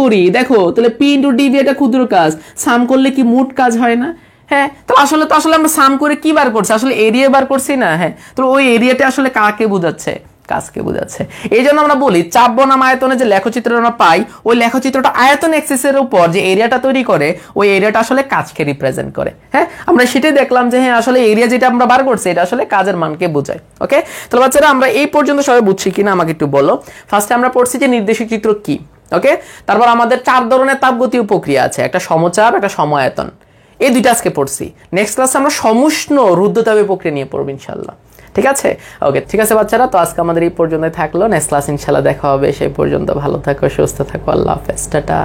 করি দেখো তাহলে পি ইন্টু ডিবি এটা ক্ষুদ্র কাজ, সাম করলে কি মোট কাজ হয় না? হ্যাঁ, তো আসলে আমরা সাম করে কি বার করছি, আসলে এরিয়া বার করছি না। হ্যাঁ, তো ওই এরিয়াটা আসলে কাকে বোঝাচ্ছে, কাজকে বোঝাচ্ছে। এই জন্য আমরা বলি চাপ বনাম আয়তনে যে লেখচিত্রটা আমরা পাই, ওই লেখচিত্রটা আয়তন এক্সিসের উপর যে এরিয়াটা তৈরি করে, ওই এরিয়াটা আসলে কাজকে রিপ্রেজেন্ট করে। হ্যাঁ, আমরা সেটাই দেখলাম যে হ্যাঁ আসলে এরিয়া যেটা আমরা বার করছি এটা আসলে কাজের মানকে বোঝায়। ওকে, তাহলে বাচ্চারা আমরা এই পর্যন্ত সবাই বুঝছি কিনা আমাকে একটু বলো। ফার্স্টে আমরা পড়ছি যে নির্দেশক চিত্র কি। ওকে, তারপর আমাদের 4 ধরনের তাপগতীয় প্রক্রিয়া আছে, একটা সমচাপ, একটা সমআয়তন, এই দুইটা আজকে পড়ছি। নেক্সট ক্লাসে আমরা সমুষ্ণ রুদ্ধতাপীয় প্রক্রিয়া নিয়ে পড়বো ইনশাল্লাহ। ঠিক আছে, ওকে, ঠিক আছে বাচ্চারা, তো আজকে আমাদের এই পর্যন্তই থাকলো। নেক্সট ক্লাস ইনশাল্লাহ দেখা হবে। সেই পর্যন্ত ভালো থাকো, সুস্থ থাকো, আল্লাহ হাফেজ, টাটা।